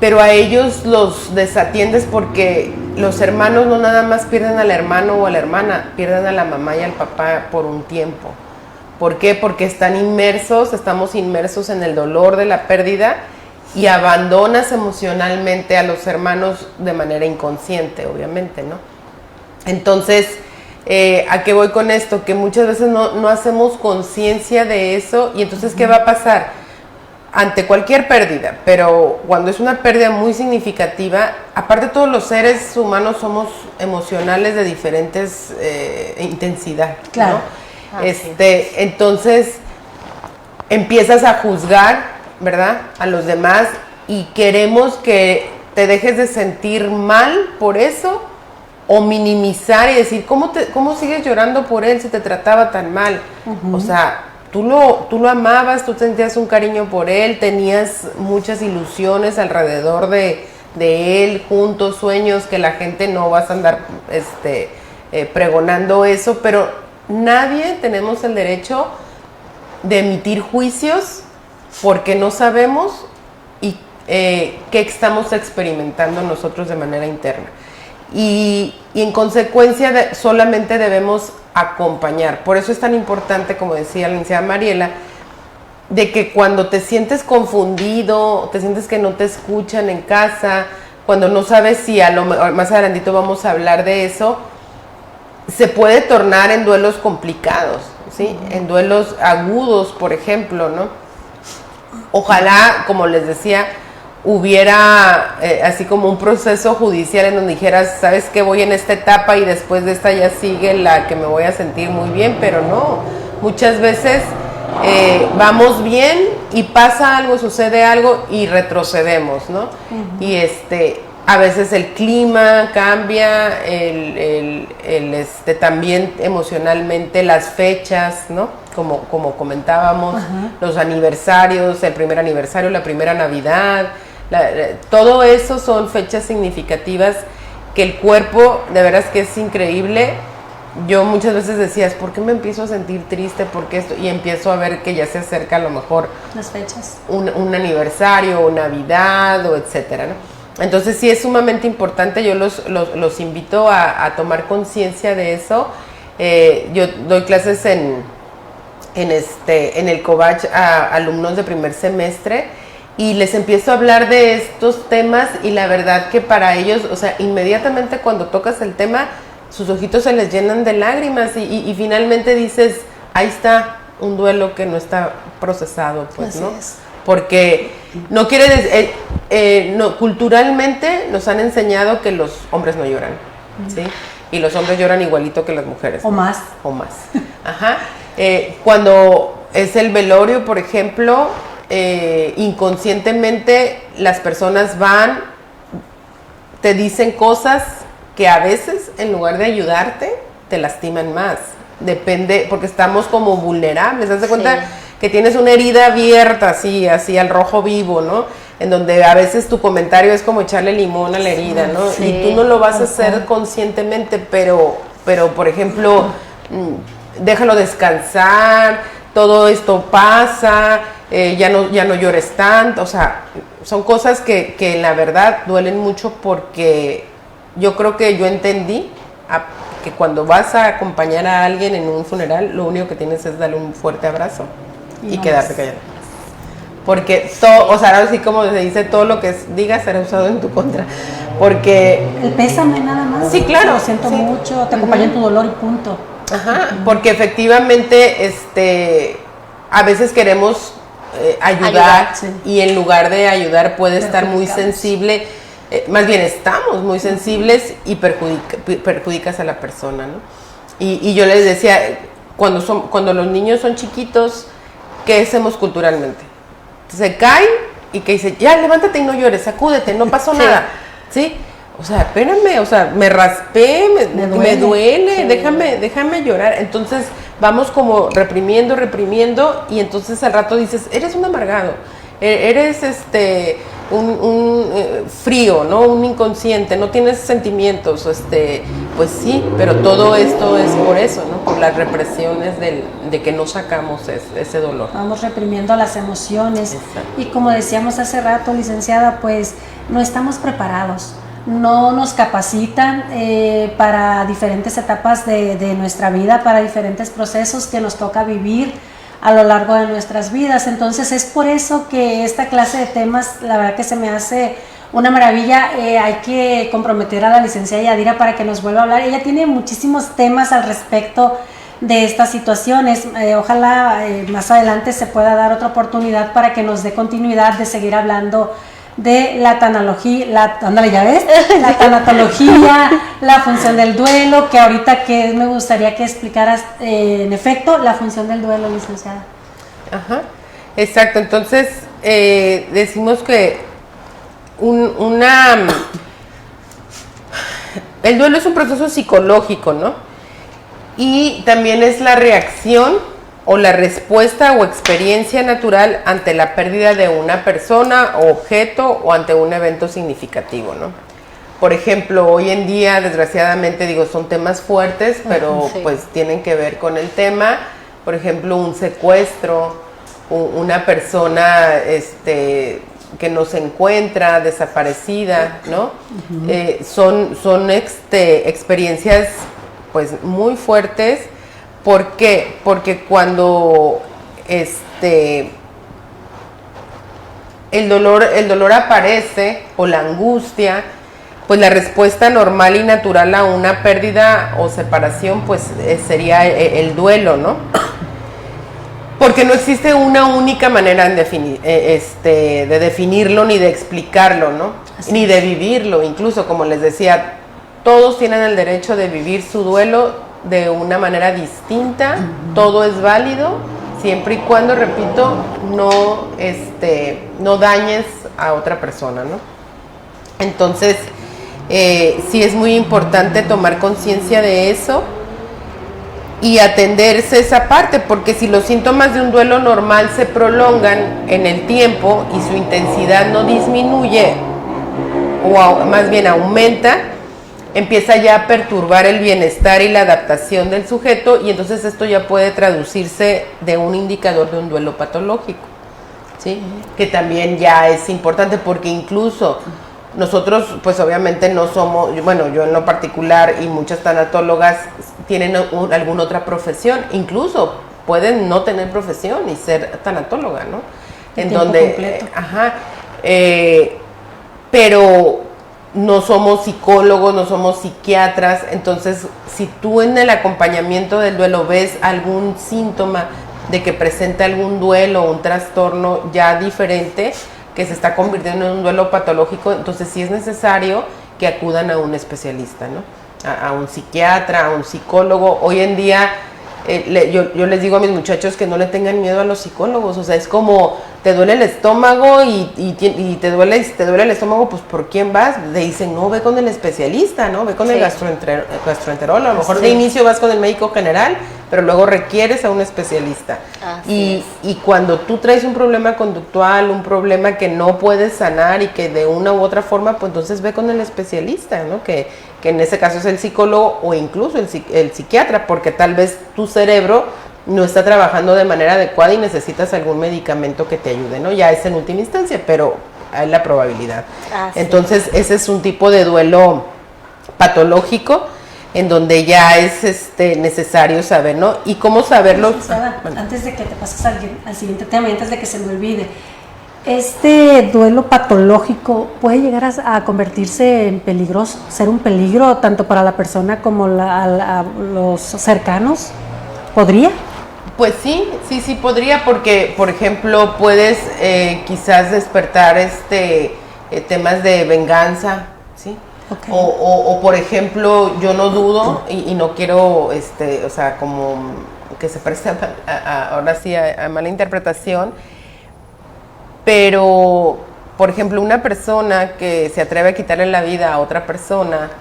Pero a ellos los desatiendes, porque los hermanos no nada más pierden al hermano o a la hermana, pierden a la mamá y al papá por un tiempo. ¿Por qué? Porque estamos inmersos en el dolor de la pérdida, y abandonas emocionalmente a los hermanos de manera inconsciente, obviamente, ¿no? Entonces, ¿a qué voy con esto? Que muchas veces no hacemos conciencia de eso, y entonces, ¿qué va a pasar? Ante cualquier pérdida, pero cuando es una pérdida muy significativa, aparte todos los seres humanos somos emocionales de diferentes intensidad, claro, ¿no? Entonces empiezas a juzgar, ¿verdad?, a los demás, y queremos que te dejes de sentir mal por eso, o minimizar y decir, ¿cómo sigues llorando por él si te trataba tan mal? O sea, tú lo amabas, tú sentías un cariño por él, tenías muchas ilusiones alrededor de él, juntos, sueños, que la gente no vas a andar pregonando eso, pero nadie tenemos el derecho de emitir juicios porque no sabemos qué estamos experimentando nosotros de manera interna. Y en consecuencia solamente debemos acompañar. Por eso es tan importante, como decía la licenciada Mariela, de que cuando te sientes confundido, te sientes que no te escuchan en casa, cuando no sabes si más adelantito vamos a hablar de eso, se puede tornar en duelos complicados, ¿sí? En duelos agudos, por ejemplo, ¿no? Ojalá, como les decía, hubiera así como un proceso judicial en donde dijeras, ¿sabes qué? Voy en esta etapa y después de esta ya sigue la que me voy a sentir muy bien, pero no. Muchas veces vamos bien y pasa algo, sucede algo y retrocedemos, ¿no? Y a veces el clima cambia, también emocionalmente las fechas, ¿no? Como comentábamos, los aniversarios, el primer aniversario, la primera Navidad, todo eso son fechas significativas que el cuerpo, de veras que es increíble. Yo muchas veces decía, ¿por qué me empiezo a sentir triste? ¿Por qué esto? Y empiezo a ver que ya se acerca a lo mejor las fechas, un aniversario o Navidad o etcétera, ¿no? Entonces sí es sumamente importante, yo los invito a tomar conciencia de eso. Yo doy clases en el COVACH a alumnos de primer semestre, y les empiezo a hablar de estos temas, y la verdad que para ellos, o sea, inmediatamente cuando tocas el tema, sus ojitos se les llenan de lágrimas, y finalmente dices, ahí está un duelo que no está procesado, pues, así ¿no? Es. Porque no quiere decir, culturalmente nos han enseñado que los hombres no lloran, ¿sí? Y los hombres lloran igualito que las mujeres. O más. O más. Ajá. Cuando es el velorio, por ejemplo, inconscientemente las personas van, te dicen cosas que a veces, en lugar de ayudarte, te lastiman más. Depende, porque estamos como vulnerables. ¿Te das cuenta? Sí. Que tienes una herida abierta, así al rojo vivo, ¿no? En donde a veces tu comentario es como echarle limón a la herida, ¿no? Sí. Y tú no lo vas a hacer conscientemente, pero por ejemplo, déjalo descansar, todo esto pasa, ya no llores tanto, o sea, son cosas que la verdad duelen mucho, porque yo creo que yo entendí que cuando vas a acompañar a alguien en un funeral, lo único que tienes es darle un fuerte abrazo y No quedarte más. callado. Porque todo, o sea, así como se dice, todo lo que digas será usado en tu contra. Porque, El pésame nada más. Sí, claro, Lo siento sí. mucho, te acompaño en tu dolor y punto. ajá, porque efectivamente, a veces queremos ayudar, Ayudar, sí. y en lugar de ayudar puede estar muy Perjudicamos. sensible, más bien estamos muy sensibles y perjudicas a la persona, ¿no? Y yo les decía, cuando los niños son chiquitos, ¿qué hacemos culturalmente? Se cae y que dice, ya levántate y no llores, sacúdete, no pasó Sí. nada, ¿sí? O sea, espérame, o sea, me raspé, me duele, Sí. déjame llorar. Entonces vamos como reprimiendo, y entonces al rato dices, eres un amargado, eres un frío, ¿no? Un inconsciente, no tienes sentimientos, pues sí, pero todo esto es por eso, ¿no? Por las represiones de que no sacamos ese dolor. Vamos reprimiendo las emociones. Exacto. Y como decíamos hace rato, licenciada, pues no estamos preparados. No nos capacitan para diferentes etapas de nuestra vida, para diferentes procesos que nos toca vivir a lo largo de nuestras vidas. Entonces es por eso que esta clase de temas, la verdad que se me hace una maravilla. Hay que comprometer a la licenciada Yadira para que nos vuelva a hablar. Ella tiene muchísimos temas al respecto de estas situaciones. Ojalá más adelante se pueda dar otra oportunidad para que nos dé continuidad de seguir hablando de la tanatología, ándale, ya ves, la tanatología, la función del duelo, que ahorita que me gustaría que explicaras en efecto la función del duelo, licenciada. Ajá, exacto. Entonces, decimos que el duelo es un proceso psicológico, ¿no? Y también es la reacción o la respuesta o experiencia natural ante la pérdida de una persona o objeto, o ante un evento significativo, ¿no? Por ejemplo, hoy en día, desgraciadamente, digo, son temas fuertes, pero Sí. pues tienen que ver con el tema. Por ejemplo, un secuestro, una persona que no se encuentra, desaparecida, ¿no? Son experiencias pues muy fuertes. ¿Por qué? Porque cuando el dolor aparece, o la angustia, pues la respuesta normal y natural a una pérdida o separación pues sería el duelo, ¿no? Porque no existe una única manera de definirlo, ni de explicarlo, ¿no? Ni de vivirlo. Incluso, como les decía, todos tienen el derecho de vivir su duelo de una manera distinta. Todo es válido, siempre y cuando, repito, no dañes a otra persona, ¿no? Entonces, sí es muy importante tomar conciencia de eso y atenderse esa parte, porque si los síntomas de un duelo normal se prolongan en el tiempo y su intensidad no disminuye, o más bien aumenta, empieza ya a perturbar el bienestar y la adaptación del sujeto, y entonces esto ya puede traducirse de un indicador de un duelo patológico, ¿sí? Que también ya es importante, porque incluso nosotros, pues obviamente no somos, bueno, yo en lo particular y muchas tanatólogas tienen alguna otra profesión, incluso pueden no tener profesión y ser tanatóloga, ¿no? En Tiempo donde, completo. pero no somos psicólogos, no somos psiquiatras. Entonces, si tú en el acompañamiento del duelo ves algún síntoma de que presenta algún duelo o un trastorno ya diferente, que se está convirtiendo en un duelo patológico, entonces sí es necesario que acudan a un especialista, ¿no? A un psiquiatra, a un psicólogo. Hoy en día, yo les digo a mis muchachos que no le tengan miedo a los psicólogos. O sea, es como te duele el estómago y te duele el estómago, pues ¿por quién vas? Le dicen, no, ve con el especialista, ¿no? Ve con el gastroenterólogo. A lo mejor de inicio vas con el médico general, pero luego requieres a un especialista. Y cuando tú traes un problema conductual, un problema que no puedes sanar y que de una u otra forma, pues entonces ve con el especialista, ¿no? Que en ese caso es el psicólogo o incluso el psiquiatra, porque tal vez tu cerebro no está trabajando de manera adecuada y necesitas algún medicamento que te ayude, ¿no? Ya es en última instancia, pero hay la probabilidad. Entonces, ese es un tipo de duelo patológico en donde ya es necesario saber, ¿no? ¿Y cómo saberlo? Antes de que te pases al siguiente tema y antes de que se me olvide, ¿este duelo patológico puede llegar a convertirse en peligroso, ser un peligro tanto para la persona como a los cercanos? ¿Podría? Pues sí podría, porque por ejemplo puedes quizás despertar temas de venganza, ¿sí? Okay. O por ejemplo, yo no dudo y no quiero, o sea, como que se preste ahora sí a mala interpretación, pero por ejemplo una persona que se atreve a quitarle la vida a otra persona,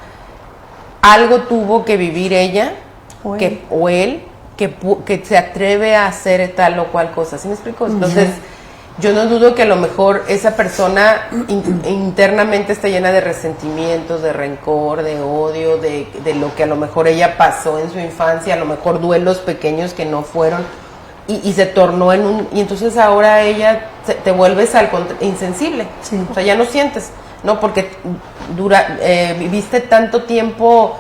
algo tuvo que vivir ella o él que se atreve a hacer tal o cual cosa, ¿sí me explico? Entonces, yo no dudo que a lo mejor esa persona internamente está llena de resentimientos, de rencor, de odio, de lo que a lo mejor ella pasó en su infancia, a lo mejor duelos pequeños que no fueron, y se tornó y entonces ahora ella te vuelves insensible, o sea, ya no sientes, ¿no? Porque viviste tanto tiempo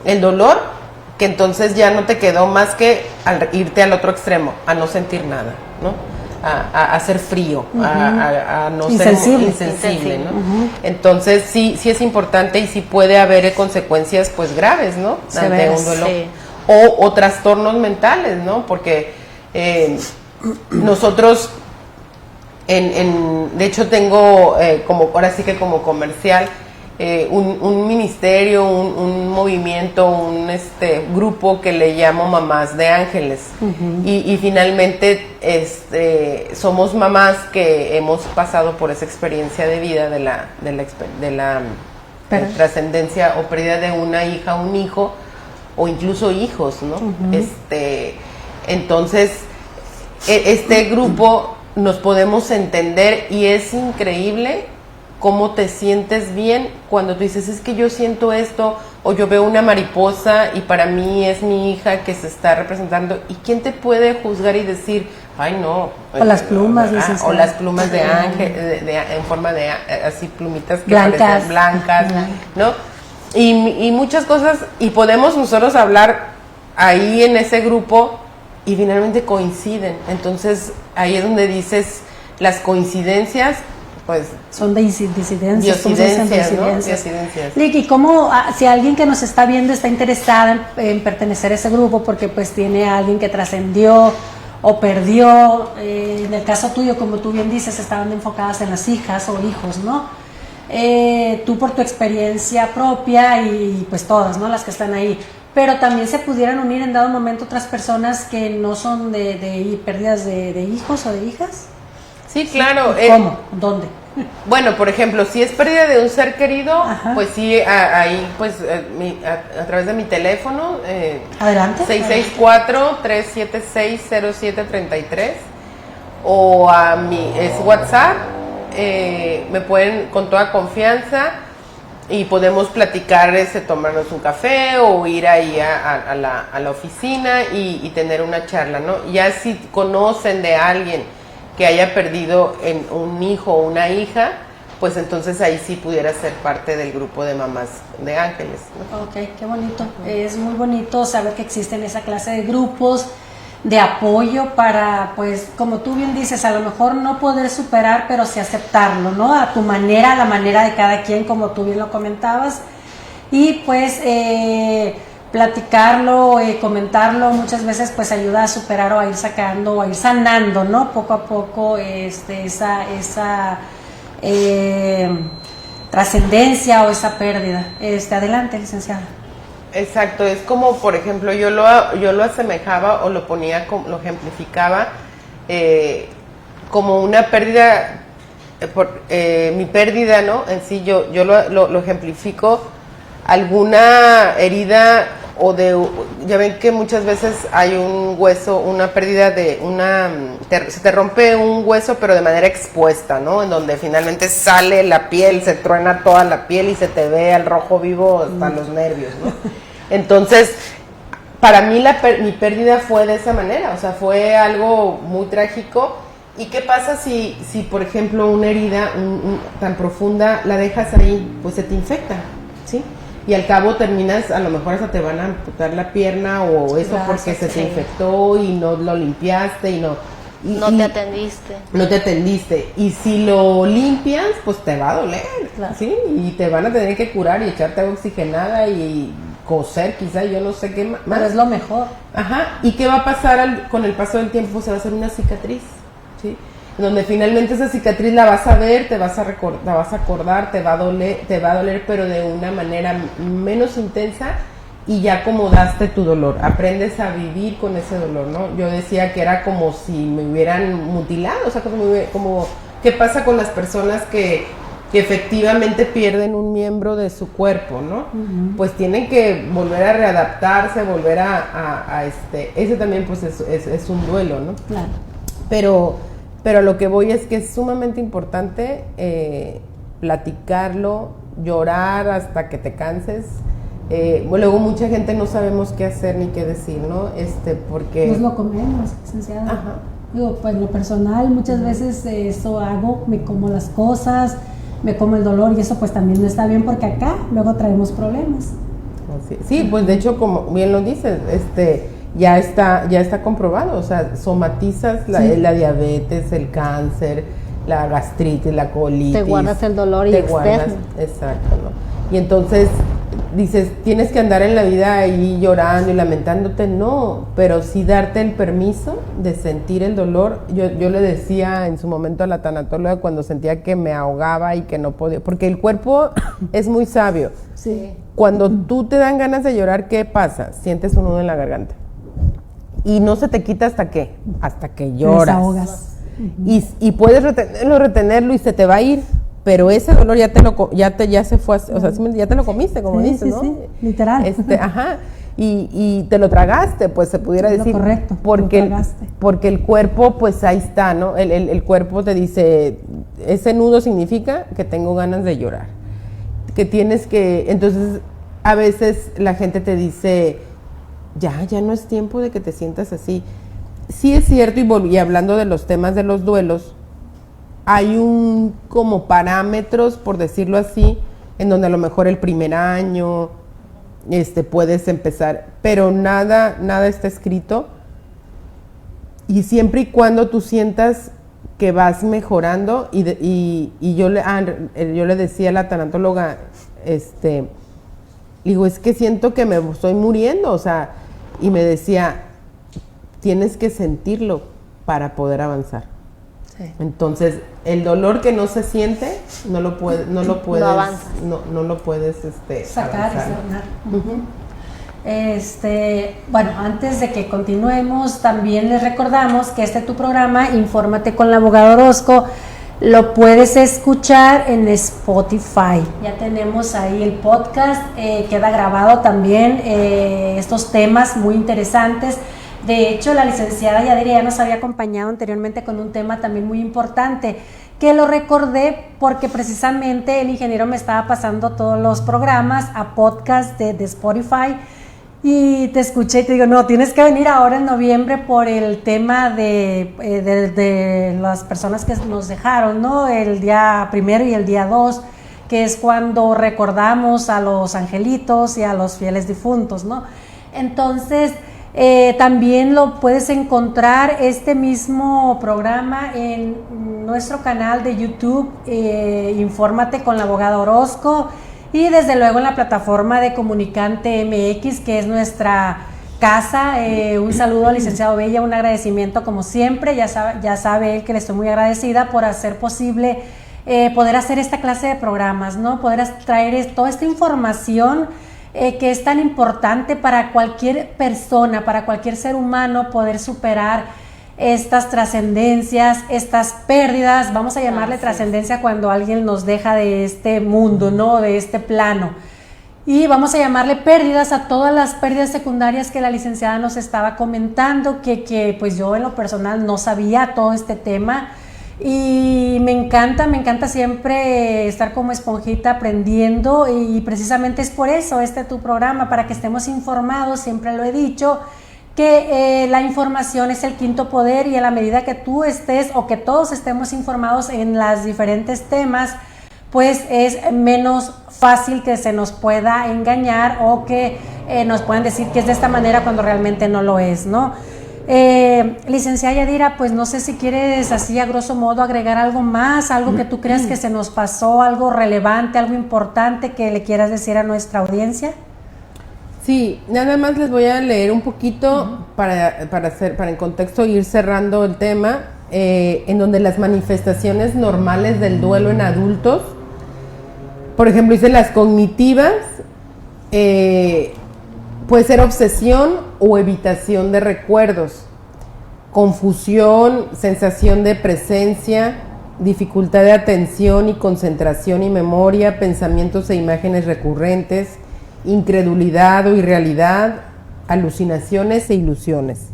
el dolor, que entonces ya no te quedó más que irte al otro extremo, a no sentir nada, ¿no? A ser frío, a no ser insensible, ¿no? Entonces sí es importante y sí puede haber consecuencias pues graves, ¿no? Ante un duelo. O trastornos mentales, ¿no? Porque nosotros, de hecho tengo como ahora sí que como comercial, un ministerio, un movimiento, un grupo que le llamo Mamás de Ángeles. Y finalmente somos mamás que hemos pasado por esa experiencia de vida de la trascendencia o pérdida de una hija, un hijo o incluso hijos, ¿no? Entonces este grupo nos podemos entender y es increíble cómo te sientes bien cuando tú dices, es que yo siento esto, o yo veo una mariposa y para mí es mi hija que se está representando, y quién te puede juzgar y decir, ay no, o las plumas, o las plumas de ángel, en forma de así plumitas que blancas, parecen blancas, ¿no? Y muchas cosas, y podemos nosotros hablar ahí en ese grupo y finalmente coinciden. Entonces ahí es donde dices, las coincidencias pues son de disidencias, disidencias. Licky, ¿cómo, si alguien que nos está viendo está interesada en pertenecer a ese grupo porque pues tiene a alguien que trascendió o perdió, en el caso tuyo, como tú bien dices, estaban enfocadas en las hijas o hijos, ¿no? Tú por tu experiencia propia y pues todas, ¿no? Las que están ahí, pero también se pudieran unir en dado momento otras personas que no son de pérdidas de hijos o de hijas. Sí, claro. ¿Cómo? ¿Dónde? Bueno, por ejemplo, si es pérdida de un ser querido, pues sí, ahí pues a través de mi teléfono, adelante, 664-376-0733 o a mi WhatsApp, me pueden con toda confianza y podemos platicar, tomarnos un café o ir ahí a la oficina y tener una charla, ¿no? Ya si conocen de alguien que haya perdido en un hijo o una hija, pues entonces ahí sí pudiera ser parte del grupo de Mamás de Ángeles, ¿no? Ok, qué bonito. Es muy bonito saber que existen esa clase de grupos de apoyo para, pues, como tú bien dices, a lo mejor no poder superar, pero sí aceptarlo, ¿no? A tu manera, a la manera de cada quien, como tú bien lo comentabas. Y pues platicarlo, comentarlo, muchas veces pues ayuda a superar o a ir sacando o a ir sanando, ¿no? Poco a poco esa trascendencia o esa pérdida. Adelante, licenciada. Exacto, es como, por ejemplo, yo lo asemejaba o lo ponía, lo ejemplificaba como una pérdida, mi pérdida, ¿no? En sí, yo lo ejemplifico, alguna herida ya ven que muchas veces hay un hueso, una pérdida se te rompe un hueso pero de manera expuesta, ¿no? En donde finalmente sale la piel, se truena toda la piel y se te ve al rojo vivo hasta los nervios, ¿no? Entonces, para mí mi pérdida fue de esa manera, o sea, fue algo muy trágico. ¿Y qué pasa si por ejemplo, una herida tan profunda la dejas ahí? Pues se te infecta, ¿sí? Y al cabo terminas, a lo mejor hasta te van a amputar la pierna o eso, claro, porque se te infectó y no lo limpiaste y no te atendiste. No te atendiste. Y si lo limpias, pues te va a doler, claro, ¿sí? Y te van a tener que curar y echarte agua oxigenada y coser, quizá, yo no sé qué más. Pero es lo mejor. Ajá. ¿Y qué va a pasar con el paso del tiempo? Pues se va a hacer una cicatriz, ¿sí? Donde finalmente esa cicatriz la vas a ver, la vas a acordar, te va a doler, pero de una manera menos intensa, y ya acomodaste tu dolor, aprendes a vivir con ese dolor, ¿no? Yo decía que era como si me hubieran mutilado, o sea, como ¿qué pasa con las personas que efectivamente pierden un miembro de su cuerpo, ¿no? Uh-huh. Pues tienen que volver a readaptarse, volver ese también pues es un duelo, ¿no? Claro. Pero a lo que voy es que es sumamente importante platicarlo, llorar hasta que te canses. Luego mucha gente no sabemos qué hacer ni qué decir, ¿no? Porque... Pues lo comemos, licenciada. Ajá. Digo, pues lo personal, muchas veces eso hago, me como las cosas, me como el dolor, y eso pues también no está bien, porque acá luego traemos problemas. Sí, pues de hecho, como bien lo dices, ya está comprobado, o sea, somatizas la diabetes, el cáncer, la gastritis, la colitis. Te guardas el dolor y externo. Exacto, ¿no? Y entonces dices, tienes que andar en la vida ahí llorando y lamentándote, no, pero sí darte el permiso de sentir el dolor. Yo le decía en su momento a la tanatóloga cuando sentía que me ahogaba y que no podía, porque el cuerpo es muy sabio. Sí. Cuando tú te dan ganas de llorar, ¿qué pasa? Sientes un nudo en la garganta. Y no se te quita hasta que lloras. Te desahogas. Y puedes retenerlo y se te va a ir, pero ese dolor ya se fue, o sea, ya te lo comiste, como dices, ¿no? Sí, literal. Ajá. Y te lo tragaste, pues se pudiera decir. Correcto. Porque el cuerpo, pues ahí está, ¿no? El cuerpo te dice, ese nudo significa que tengo ganas de llorar. Entonces, a veces la gente te dice, ya no es tiempo de que te sientas así. Sí es cierto, y hablando de los temas de los duelos, hay como parámetros, por decirlo así, en donde a lo mejor el primer año puedes empezar, pero nada está escrito, y siempre y cuando tú sientas que vas mejorando, y yo le decía a la tanatóloga, digo, es que siento que me estoy muriendo, o sea, y me decía, tienes que sentirlo para poder avanzar. Sí. Entonces, el dolor que no se siente, no lo puedes no sacar avanzar. Y sanar. Bueno, antes de que continuemos, también les recordamos que tu programa, Infórmate con la abogada Orozco, lo puedes escuchar en Spotify. Ya tenemos ahí el podcast, queda grabado también estos temas muy interesantes. De hecho, la licenciada Yadira ya nos había acompañado anteriormente con un tema también muy importante, que lo recordé porque precisamente el ingeniero me estaba pasando todos los programas a podcast de Spotify, y te escuché y te digo, no, tienes que venir ahora en noviembre por el tema de las personas que nos dejaron, ¿no? El día 1 y el día 2, que es cuando recordamos a los angelitos y a los fieles difuntos, ¿no? Entonces, también lo puedes encontrar este mismo programa en nuestro canal de YouTube, Infórmate con la abogada Orozco, y desde luego en la plataforma de Comunicante MX, que es nuestra casa. Un saludo al licenciado Bella, un agradecimiento como siempre, ya sabe él que le estoy muy agradecida por hacer posible poder hacer esta clase de programas, ¿no? Poder traer toda esta información que es tan importante para cualquier persona, para cualquier ser humano, poder superar estas trascendencias, estas pérdidas, vamos a llamarle trascendencia cuando alguien nos deja de este mundo, ¿no? De este plano. Y vamos a llamarle pérdidas a todas las pérdidas secundarias que la licenciada nos estaba comentando, que pues yo en lo personal no sabía todo este tema. Y me encanta siempre estar como esponjita aprendiendo, y precisamente es por eso tu programa, para que estemos informados. Siempre lo he dicho, que la información es el quinto poder, y a la medida que tú estés o que todos estemos informados en los diferentes temas, pues es menos fácil que se nos pueda engañar o que nos puedan decir que es de esta manera cuando realmente no lo es, ¿no? Licenciada Yadira, pues no sé si quieres así a grosso modo agregar algo más, algo que tú creas que se nos pasó, algo relevante, algo importante que le quieras decir a nuestra audiencia. Sí, nada más les voy a leer un poquito para en contexto ir cerrando el tema, en donde las manifestaciones normales del duelo en adultos, por ejemplo, dice las cognitivas, puede ser obsesión o evitación de recuerdos, confusión, sensación de presencia, dificultad de atención y concentración y memoria, pensamientos e imágenes recurrentes, incredulidad o irrealidad, alucinaciones e ilusiones.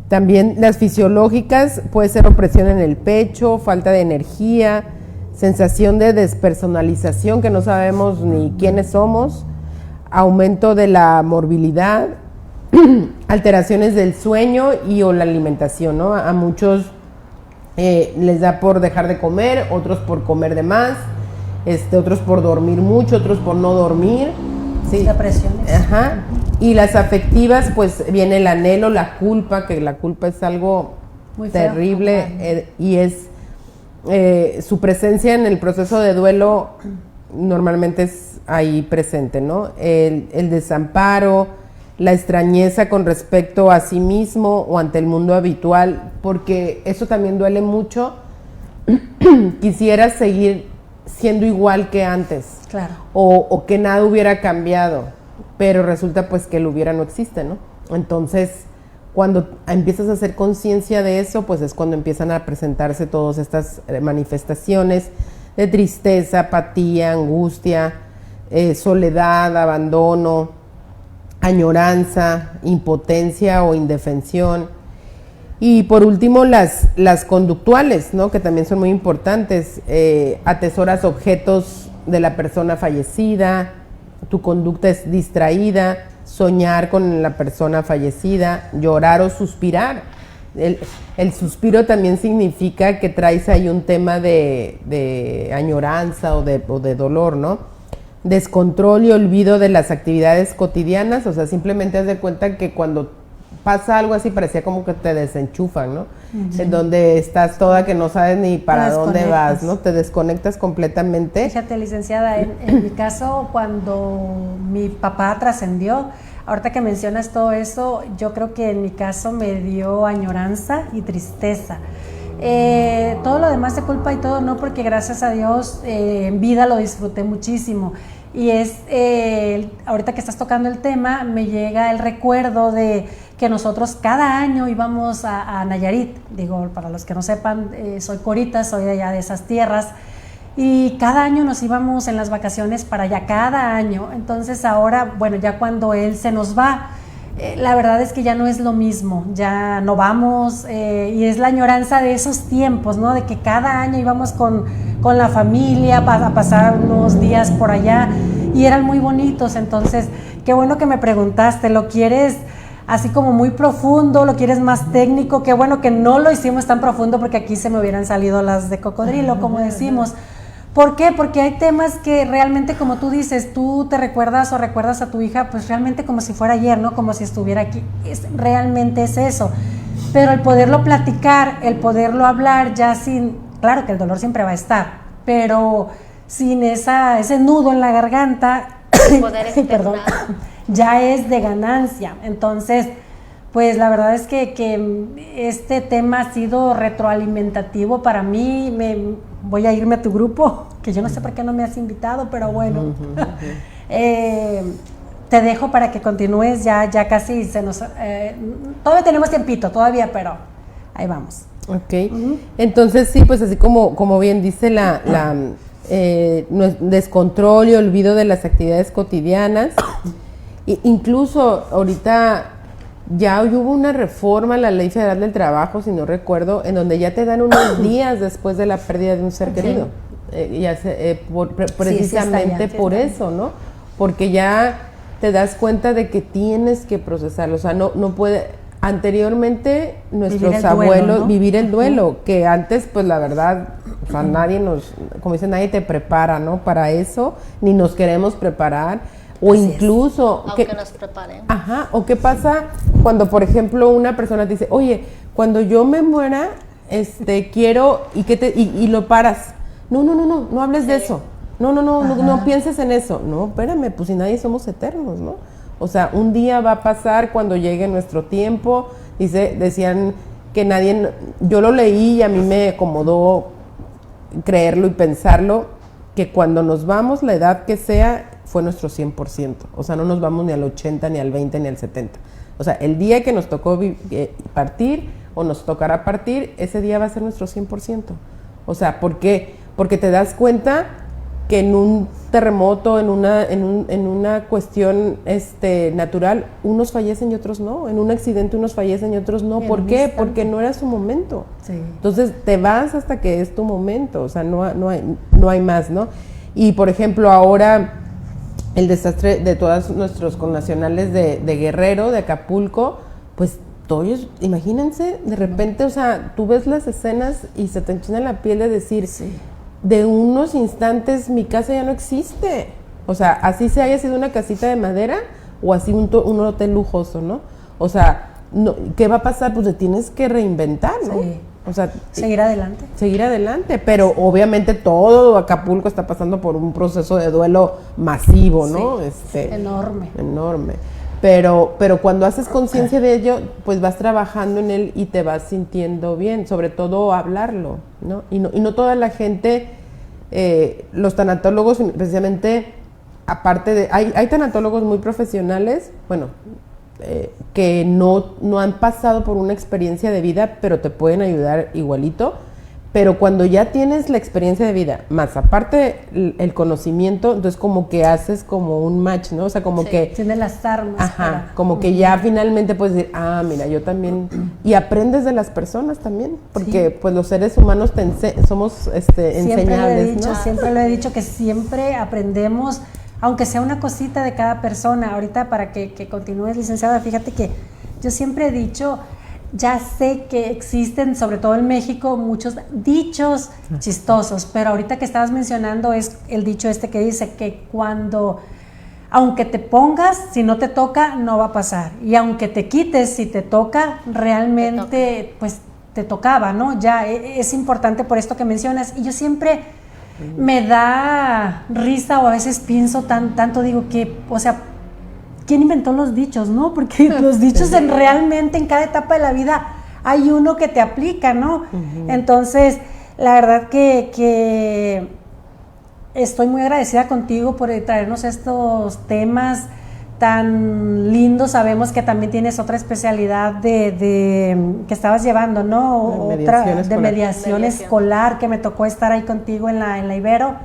También las fisiológicas, puede ser opresión en el pecho, falta de energía, sensación de despersonalización, que no sabemos ni quiénes somos, aumento de la morbilidad, alteraciones del sueño y o la alimentación, ¿no? A muchos les da por dejar de comer, otros por comer de más, otros por dormir mucho, otros por no dormir. Sí. Depresiones. Ajá. Y las afectivas, pues viene el anhelo, la culpa, que la culpa es algo muy terrible, y es su presencia en el proceso de duelo normalmente es ahí presente, ¿no? El desamparo, la extrañeza con respecto a sí mismo o ante el mundo habitual, porque eso también duele mucho. Quisiera seguir siendo igual que antes, claro, o que nada hubiera cambiado, pero resulta pues que el hubiera no existe, ¿no? Entonces, cuando empiezas a hacer conciencia de eso, pues es cuando empiezan a presentarse todas estas manifestaciones de tristeza, apatía, angustia, soledad, abandono, añoranza, impotencia o indefensión. Y por último, las conductuales, ¿no? Que también son muy importantes. Atesoras objetos de la persona fallecida, tu conducta es distraída, soñar con la persona fallecida, llorar o suspirar. El suspiro también significa que traes ahí un tema de añoranza o de dolor, ¿no? Descontrol y olvido de las actividades cotidianas, o sea, simplemente haz de cuenta que cuando pasa algo así parecía como que te desenchufan, ¿no? Uh-huh. En donde estás toda que no sabes ni para dónde vas, ¿no? Te desconectas completamente. Fíjate, licenciada, en mi caso, cuando mi papá trascendió, ahorita que mencionas todo eso, yo creo que en mi caso me dio añoranza y tristeza. Todo lo demás de culpa y todo no, porque gracias a Dios en vida lo disfruté muchísimo. Y ahorita que estás tocando el tema, me llega el recuerdo de que nosotros cada año íbamos a Nayarit. Digo, para los que no sepan, soy corita, soy de allá de esas tierras, y cada año nos íbamos en las vacaciones para allá, cada año. Entonces ahora, bueno, ya cuando él se nos va, la verdad es que ya no es lo mismo, ya no vamos, y es la añoranza de esos tiempos, ¿no? De que cada año íbamos con la familia a pasar unos días por allá, y eran muy bonitos. Entonces, qué bueno que me preguntaste, ¿lo quieres así como muy profundo, lo quieres más técnico? Qué bueno que no lo hicimos tan profundo, porque aquí se me hubieran salido las de cocodrilo, como decimos. ¿Por qué? Porque hay temas que realmente, como tú dices, tú te recuerdas o recuerdas a tu hija, pues realmente como si fuera ayer, ¿no? Como si estuviera aquí. Realmente es eso. Pero el poderlo platicar, el poderlo hablar ya sin... Claro que el dolor siempre va a estar, pero sin ese nudo en la garganta, perdón, ya es de ganancia. Entonces, pues la verdad es que este tema ha sido retroalimentativo para mí. Voy a irme a tu grupo, que yo no sé por qué no me has invitado, pero bueno. Te dejo para que continúes, ya casi se nos... todavía tenemos tiempito, todavía, pero ahí vamos. Ok, entonces sí, pues así como bien dice descontrol y olvido de las actividades cotidianas. Incluso ahorita ya hubo una reforma a la Ley Federal del Trabajo, si no recuerdo, en donde ya te dan unos días después de la pérdida de un ser querido. Precisamente por eso, ¿no? Porque ya te das cuenta de que tienes que procesarlo, o sea, no puede. Anteriormente nuestros abuelos, ¿no? Vivir el duelo, que antes pues la verdad, o sea, nadie nadie te prepara, ¿no? Para eso, ni nos queremos preparar, o así incluso... Aunque nos preparen. Ajá, o qué pasa cuando, por ejemplo, una persona te dice, oye, cuando yo me muera, quiero, y lo paras. No hables de eso. No pienses en eso. No, espérame, pues si nadie somos eternos, ¿no? O sea, un día va a pasar cuando llegue nuestro tiempo. Decían que nadie, yo lo leí y a mí me acomodó creerlo y pensarlo, que cuando nos vamos, la edad que sea, fue nuestro 100%. O sea, no nos vamos ni al 80, ni al 20, ni al 70. O sea, el día que nos tocó partir o nos tocará partir, ese día va a ser nuestro 100%. O sea, ¿por qué? Porque te das cuenta que en un terremoto, en una cuestión natural, unos fallecen y otros no. En un accidente unos fallecen y otros no. ¿Por qué? Porque no era su momento. Sí. Entonces te vas hasta que es tu momento, o sea, no hay más, ¿no? Y por ejemplo, ahora el desastre de todos nuestros connacionales de Guerrero, de Acapulco, pues todos, imagínense, de repente, o sea, tú ves las escenas y se te enchina la piel de decir, sí, de unos instantes mi casa ya no existe. O sea, así se haya sido una casita de madera o así un hotel lujoso, ¿no? O sea, ¿qué va a pasar? Pues te tienes que reinventar, ¿no? Sí. O sea, seguir adelante, pero obviamente todo Acapulco está pasando por un proceso de duelo masivo, ¿no? Sí, enorme. Pero cuando haces conciencia de ello, pues vas trabajando en él y te vas sintiendo bien, sobre todo hablarlo, ¿no? Y no toda la gente, los tanatólogos, precisamente, aparte de, hay tanatólogos muy profesionales, bueno, que no han pasado por una experiencia de vida, pero te pueden ayudar igualito. Pero cuando ya tienes la experiencia de vida, más aparte el conocimiento, entonces como que haces como un match, ¿no? O sea, como que... Tienes las armas. Ajá, como que ya finalmente puedes decir, mira, yo también... Y aprendes de las personas también, porque pues los seres humanos somos enseñables, ¿no? Siempre lo he dicho, que siempre aprendemos, aunque sea una cosita de cada persona. Ahorita, para que continúes, licenciada, fíjate que yo siempre he dicho... Ya sé que existen, sobre todo en México, muchos dichos chistosos, pero ahorita que estabas mencionando es el dicho que dice que aunque te pongas, si no te toca, no va a pasar. Y aunque te quites, si te toca, realmente pues te tocaba, ¿no? Ya es importante por esto que mencionas. Y yo siempre me da risa, o a veces pienso tanto, digo que, o sea, ¿quién inventó los dichos, no? Porque los dichos realmente en cada etapa de la vida hay uno que te aplica, ¿no? Uh-huh. Entonces, la verdad que estoy muy agradecida contigo por traernos estos temas tan lindos. Sabemos que también tienes otra especialidad que estabas llevando, ¿no? De mediación escolar, que me tocó estar ahí contigo en la Ibero.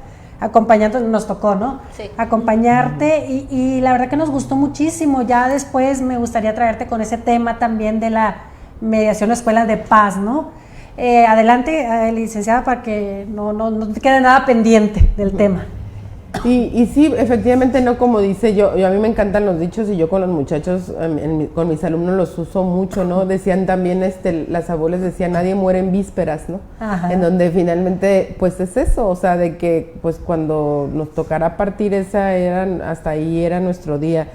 Nos tocó, ¿no? Sí. Acompañarte y la verdad que nos gustó muchísimo. Ya después me gustaría traerte con ese tema también de la mediación escuela de paz, ¿no? Adelante, licenciada, para que no te quede nada pendiente del tema. Y sí, efectivamente, no, como dice yo a mí me encantan los dichos y yo con los muchachos, con mis alumnos los uso mucho, ¿no? Decían también, las abuelas decían, nadie muere en vísperas, ¿no? Ajá. En donde finalmente, pues es eso, o sea, de que pues cuando nos tocará partir hasta ahí era nuestro día.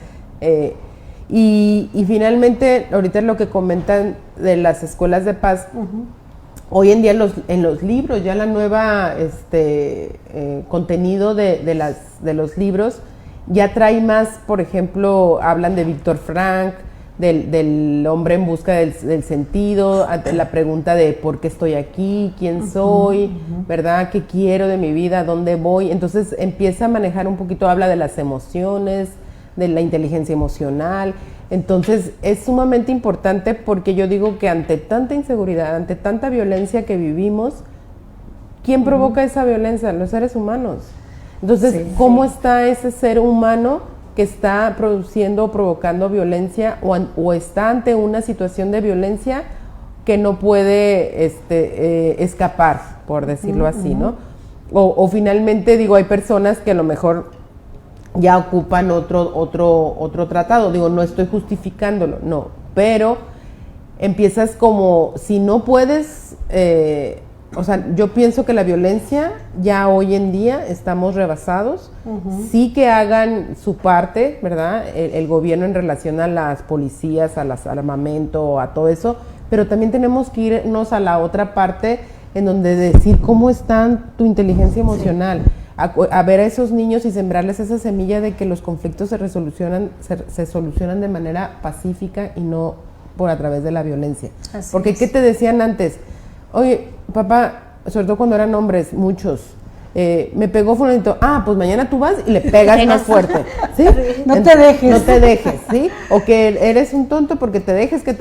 Y finalmente, ahorita lo que comentan de las escuelas de paz, uh-huh. Hoy en día en los libros, ya la nueva contenido de los libros ya trae más, por ejemplo, hablan de Víctor Frank, del hombre en busca del sentido, la pregunta de por qué estoy aquí, quién soy, ¿verdad? ¿Qué quiero de mi vida? ¿Dónde voy? Entonces empieza a manejar un poquito, habla de las emociones, de la inteligencia emocional, Entonces es sumamente importante porque yo digo que ante tanta inseguridad, ante tanta violencia que vivimos, ¿quién provoca esa violencia? Los seres humanos. Entonces, ¿cómo está ese ser humano que está produciendo o provocando violencia o está ante una situación de violencia que no puede escapar, por decirlo así, ¿no? O finalmente, digo, hay personas que a lo mejor ya ocupan otro tratado. Digo, no estoy justificándolo, no, pero empiezas como, si no puedes, o sea, yo pienso que la violencia ya hoy en día estamos rebasados, sí que hagan su parte, ¿verdad? El gobierno en relación a las policías, al armamento, a todo eso, pero también tenemos que irnos a la otra parte en donde decir cómo está tu inteligencia emocional, a ver a esos niños y sembrarles esa semilla de que los conflictos se solucionan de manera pacífica y no por a través de la violencia. Así porque es. ¿qué te decían antes? Oye, papá, sobre todo cuando eran hombres, muchos, me pegó fulanito, pues mañana tú vas y le pegas más fuerte, ¿sí? No te dejes. No te dejes, ¿sí? O que eres un tonto porque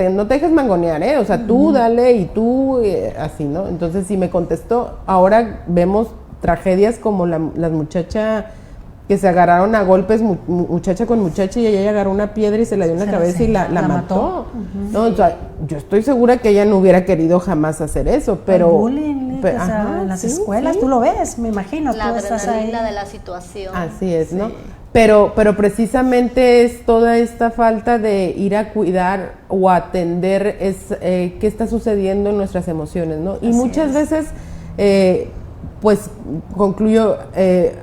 no te dejes mangonear, ¿eh? O sea, tú dale y tú, así, ¿no? Entonces, si me contestó, ahora vemos tragedias como las muchachas que se agarraron a golpes, muchacha con muchacha, y ella agarró una piedra y se la dio en la cabeza y la mató. ¿No? O sea, yo estoy segura que ella no hubiera querido jamás hacer eso, pero... El bullying, o sea, en las escuelas, tú lo ves, me imagino. La tú estás ahí. adrenalina de la situación. Así es, ¿no? Pero precisamente es toda esta falta de ir a cuidar o atender qué está sucediendo en nuestras emociones, ¿no? Y muchas veces... pues concluyo,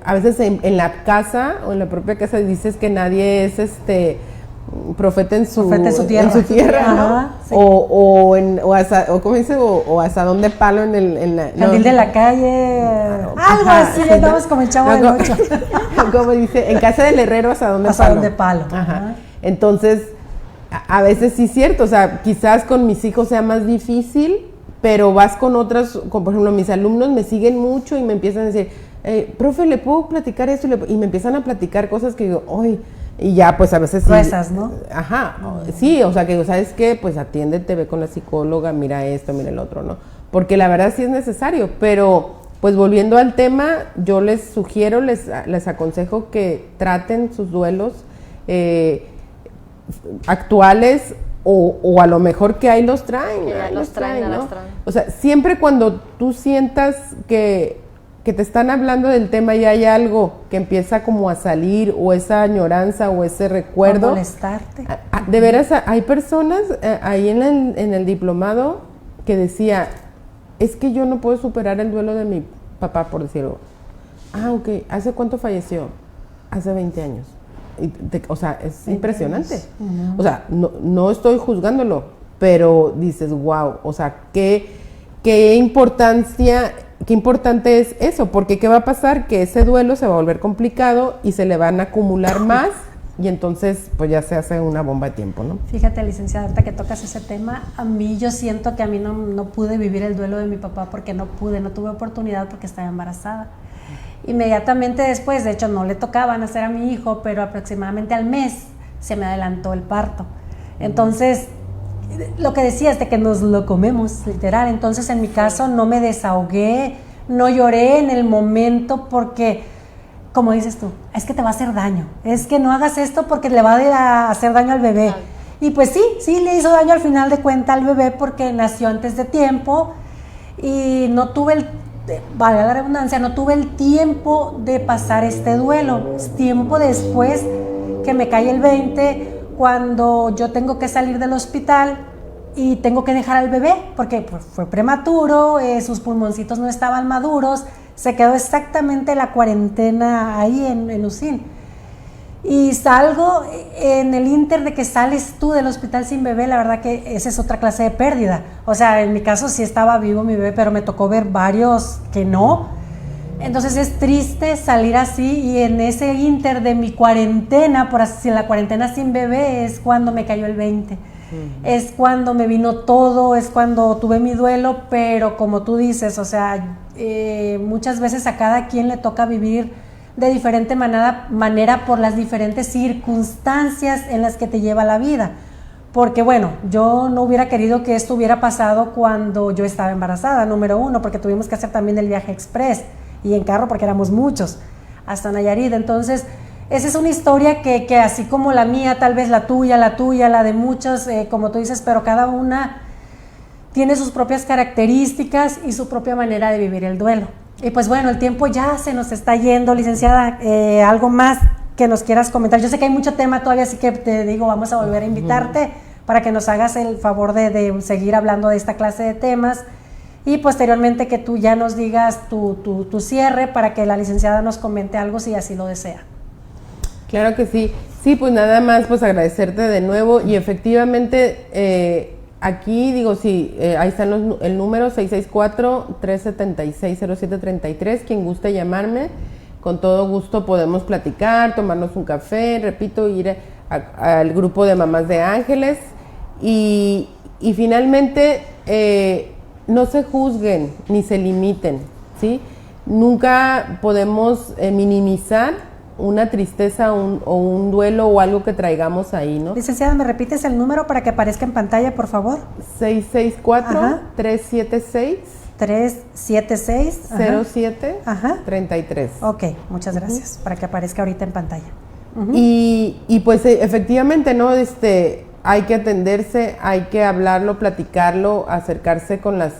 a veces en la casa o en la propia casa dices que nadie es profeta en su tierra, ¿no? Ajá, sí. ¿Cómo dice? O asadón de palo en la... Candil de la calle, algo así, sí, andamos como el Chavo del Ocho. Como dice, en casa del herrero asadón de palo. Asadón de palo. Ajá. Entonces, a veces sí es cierto, o sea, quizás con mis hijos sea más difícil, pero vas con otras, por ejemplo, mis alumnos me siguen mucho y me empiezan a decir, profe, ¿le puedo platicar esto? Y me empiezan a platicar cosas que digo, ¡ay! Y ya, pues a veces sí. Gruesas, ¿no? Ajá, sí, o sea, que ¿sabes qué? Pues atiéndete, ve con la psicóloga, mira esto, mira el otro, ¿no? Porque la verdad sí es necesario, pero pues volviendo al tema, yo les sugiero, les aconsejo que traten sus duelos actuales, o a lo mejor que ahí los traen. Los traen. O sea, siempre cuando tú sientas que te están hablando del tema y hay algo que empieza como a salir, o esa añoranza o ese recuerdo. A molestarte. De veras, hay personas ahí en el diplomado que decía, es que yo no puedo superar el duelo de mi papá, por decirlo. Ok, ¿hace cuánto falleció? Hace 20 años. O sea, es impresionante. O sea, no estoy juzgándolo, pero dices, wow, o sea, qué importante es eso, porque ¿qué va a pasar? Que ese duelo se va a volver complicado y se le van a acumular más, y entonces pues ya se hace una bomba de tiempo, ¿no? Fíjate, licenciada, ahorita que tocas ese tema, yo siento que a mí no pude vivir el duelo de mi papá porque no tuve oportunidad porque estaba embarazada. Inmediatamente después, de hecho no le tocaba nacer a mi hijo, pero aproximadamente al mes se me adelantó el parto. Entonces, lo que decías de que nos lo comemos, literal. Entonces, en mi caso no me desahogué, no lloré en el momento porque, como dices tú, es que te va a hacer daño, es que no hagas esto porque le va a hacer daño al bebé. Y pues sí le hizo daño al final de cuentas al bebé porque nació antes de tiempo y no tuve valga la redundancia, no tuve el tiempo de pasar este duelo. Tiempo después que me cae el 20, cuando yo tengo que salir del hospital y tengo que dejar al bebé porque pues, fue prematuro, sus pulmoncitos no estaban maduros, se quedó exactamente la cuarentena ahí en UCIN. Y salgo en el inter de que sales tú del hospital sin bebé, la verdad que esa es otra clase de pérdida. O sea, en mi caso sí estaba vivo mi bebé, pero me tocó ver varios que no. Entonces es triste salir así, y en ese inter de mi cuarentena, por así decirlo, la cuarentena sin bebé, es cuando me cayó el 20. Es cuando me vino todo, es cuando tuve mi duelo, pero como tú dices, o sea, muchas veces a cada quien le toca vivir de diferente manera por las diferentes circunstancias en las que te lleva la vida. Porque bueno, yo no hubiera querido que esto hubiera pasado cuando yo estaba embarazada, número uno, porque tuvimos que hacer también el viaje express y en carro porque éramos muchos, hasta Nayarit. Entonces, esa es una historia que así como la mía, tal vez la tuya, la de muchos, como tú dices, pero cada una tiene sus propias características y su propia manera de vivir el duelo. Y pues bueno, el tiempo ya se nos está yendo, licenciada, algo más que nos quieras comentar. Yo sé que hay mucho tema todavía, así que te digo, vamos a volver a invitarte para que nos hagas el favor de seguir hablando de esta clase de temas y posteriormente que tú ya nos digas tu cierre para que la licenciada nos comente algo si así lo desea. Claro que sí. Sí, pues nada más pues agradecerte de nuevo y efectivamente aquí digo, sí, ahí está el número 664-376-0733, quien guste llamarme. Con todo gusto podemos platicar, tomarnos un café, repito, ir al grupo de Mamás de Ángeles y finalmente no se juzguen ni se limiten, ¿sí? Nunca podemos minimizar una tristeza o un duelo o algo que traigamos ahí, ¿no? Licenciada, ¿me repites el número para que aparezca en pantalla, por favor? 664-376 376 0733. Ok, muchas gracias, para que aparezca ahorita en pantalla. Y pues efectivamente, ¿no? Hay que atenderse, hay que hablarlo, platicarlo, acercarse con las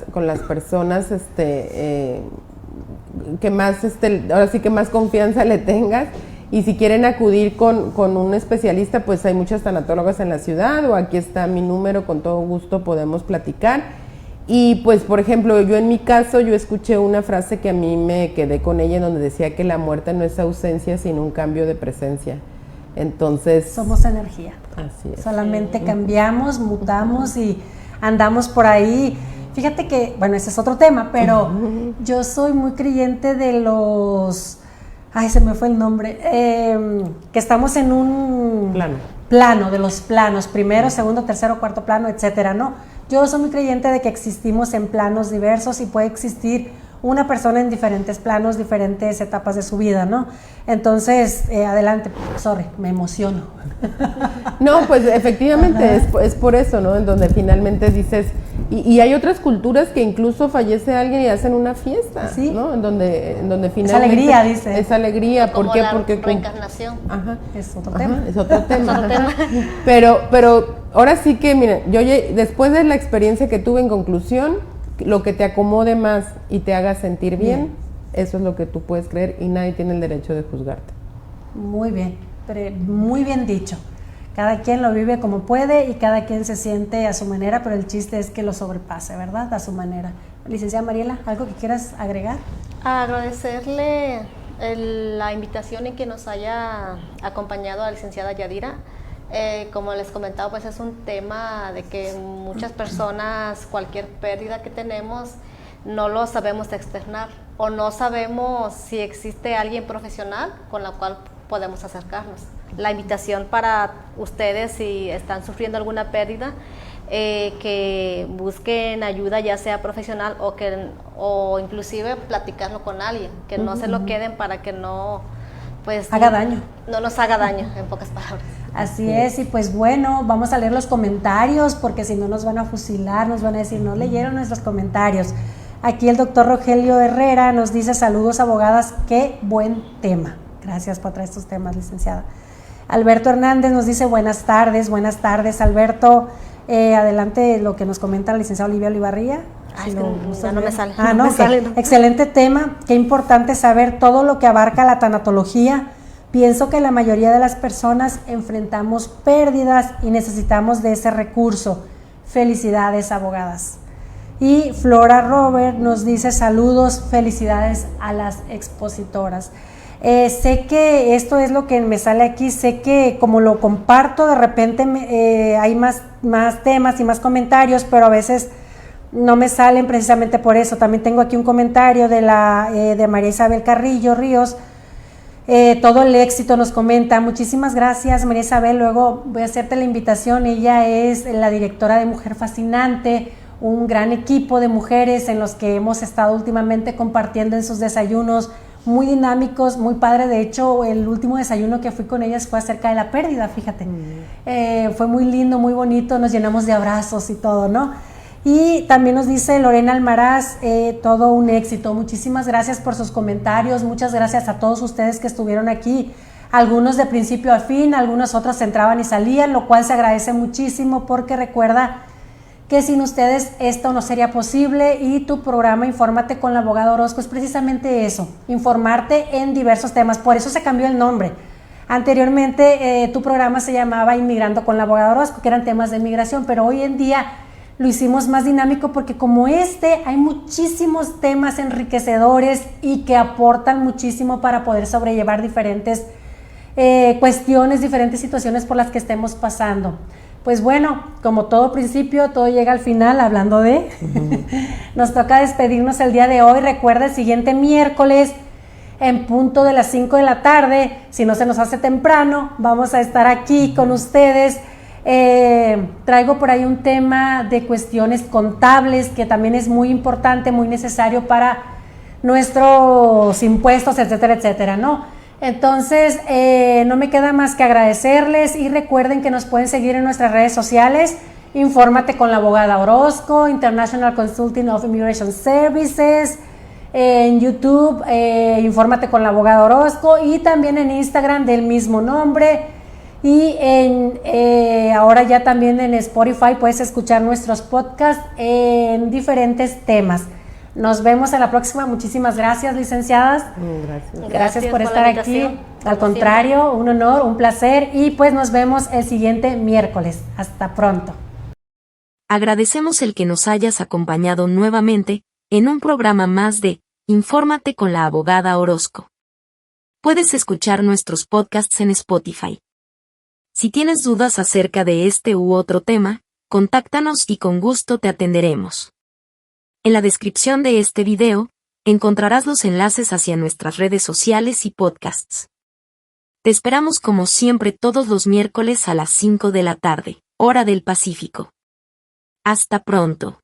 personas que más, ahora sí que más confianza le tengas. Y si quieren acudir con un especialista, pues hay muchas tanatólogas en la ciudad o aquí está mi número, con todo gusto podemos platicar. Y pues, por ejemplo, yo en mi caso, yo escuché una frase que a mí me quedé con ella, en donde decía que la muerte no es ausencia, sino un cambio de presencia. Entonces... somos energía. Así es. Solamente cambiamos, mutamos y andamos por ahí. Fíjate que, bueno, ese es otro tema, pero yo soy muy creyente de los... Ay, se me fue el nombre. Que estamos en un... plano, de los planos, primero, segundo, tercero, cuarto plano, etcétera, ¿no? Yo soy muy creyente de que existimos en planos diversos y puede existir una persona en diferentes planos, diferentes etapas de su vida, ¿no? Entonces, adelante, sorry, me emociono. No, pues efectivamente es por eso, ¿no? En donde finalmente dices, y hay otras culturas que incluso fallece alguien y hacen una fiesta, ¿sí? ¿No? En donde finalmente... Es alegría, dice. Es alegría, ¿por qué? Porque reencarnación. Es otro tema. Es otro tema. Pero ahora sí que, miren, yo después de la experiencia que tuve, en conclusión, lo que te acomode más y te haga sentir bien, eso es lo que tú puedes creer y nadie tiene el derecho de juzgarte. Muy bien, muy bien dicho. Cada quien lo vive como puede y cada quien se siente a su manera, pero el chiste es que lo sobrepase, ¿verdad? A su manera. Licenciada Mariela, ¿algo que quieras agregar? Agradecerle la invitación y que nos haya acompañado a la licenciada Yadira. Como les comentaba, pues es un tema de que muchas personas, cualquier pérdida que tenemos, no lo sabemos externar o no sabemos si existe alguien profesional con la cual podemos acercarnos. La invitación para ustedes, si están sufriendo alguna pérdida, que busquen ayuda, ya sea profesional o inclusive platicarlo con alguien, que no se lo queden para que no haga daño. No nos haga daño, en pocas palabras. Así es, y pues bueno, vamos a leer los comentarios porque si no nos van a fusilar, nos van a decir, no leyeron nuestros comentarios. Aquí el doctor Rogelio Herrera nos dice, saludos abogadas, qué buen tema. Gracias por traer estos temas, licenciada. Alberto Hernández nos dice, buenas tardes Alberto. Adelante lo que nos comenta la licenciada Olivia Olivarría. Ya no me sale. No me sale. Excelente tema, qué importante saber todo lo que abarca la tanatología. Pienso que la mayoría de las personas enfrentamos pérdidas y necesitamos de ese recurso. Felicidades, abogadas. Y Flora Robert nos dice saludos, felicidades a las expositoras. Sé que esto es lo que me sale aquí, sé que como lo comparto de repente hay más temas y más comentarios, pero a veces no me salen precisamente por eso. También tengo aquí un comentario de María Isabel Carrillo Ríos. Todo el éxito nos comenta, muchísimas gracias María Isabel, luego voy a hacerte la invitación, ella es la directora de Mujer Fascinante, un gran equipo de mujeres en los que hemos estado últimamente compartiendo en sus desayunos muy dinámicos, muy padre. De hecho, el último desayuno que fui con ellas fue acerca de la pérdida, fíjate. Fue muy lindo, muy bonito, nos llenamos de abrazos y todo, ¿no? Y también nos dice Lorena Almaraz, todo un éxito. Muchísimas gracias por sus comentarios, muchas gracias a todos ustedes que estuvieron aquí. Algunos de principio a fin, algunos otros entraban y salían, lo cual se agradece muchísimo porque recuerda que sin ustedes esto no sería posible y tu programa Infórmate con la abogada Orozco es precisamente eso, informarte en diversos temas, por eso se cambió el nombre. Anteriormente tu programa se llamaba Inmigrando con la abogada Orozco, que eran temas de inmigración, pero hoy en día lo hicimos más dinámico porque como hay muchísimos temas enriquecedores y que aportan muchísimo para poder sobrellevar diferentes cuestiones, diferentes situaciones por las que estemos pasando. Pues bueno, como todo principio, todo llega al final, hablando de... Nos toca despedirnos el día de hoy. Recuerda, el siguiente miércoles, en punto de las 5 de la tarde, si no se nos hace temprano, vamos a estar aquí con ustedes. Traigo por ahí un tema de cuestiones contables que también es muy importante, muy necesario para nuestros impuestos, etcétera, etcétera, ¿no? Entonces, no me queda más que agradecerles y recuerden que nos pueden seguir en nuestras redes sociales. Infórmate con la abogada Orozco, International Consulting of Immigration Services, en YouTube, Infórmate con la abogada Orozco y también en Instagram del mismo nombre. Y ahora ya también en Spotify puedes escuchar nuestros podcasts en diferentes temas. Nos vemos en la próxima. Muchísimas gracias, licenciadas. Gracias por estar aquí. Al contrario, un honor, un placer y pues nos vemos el siguiente miércoles. Hasta pronto. Agradecemos el que nos hayas acompañado nuevamente en un programa más de Infórmate con la abogada Orozco. Puedes escuchar nuestros podcasts en Spotify. Si tienes dudas acerca de este u otro tema, contáctanos y con gusto te atenderemos. En la descripción de este video, encontrarás los enlaces hacia nuestras redes sociales y podcasts. Te esperamos como siempre todos los miércoles a las 5 de la tarde, hora del Pacífico. Hasta pronto.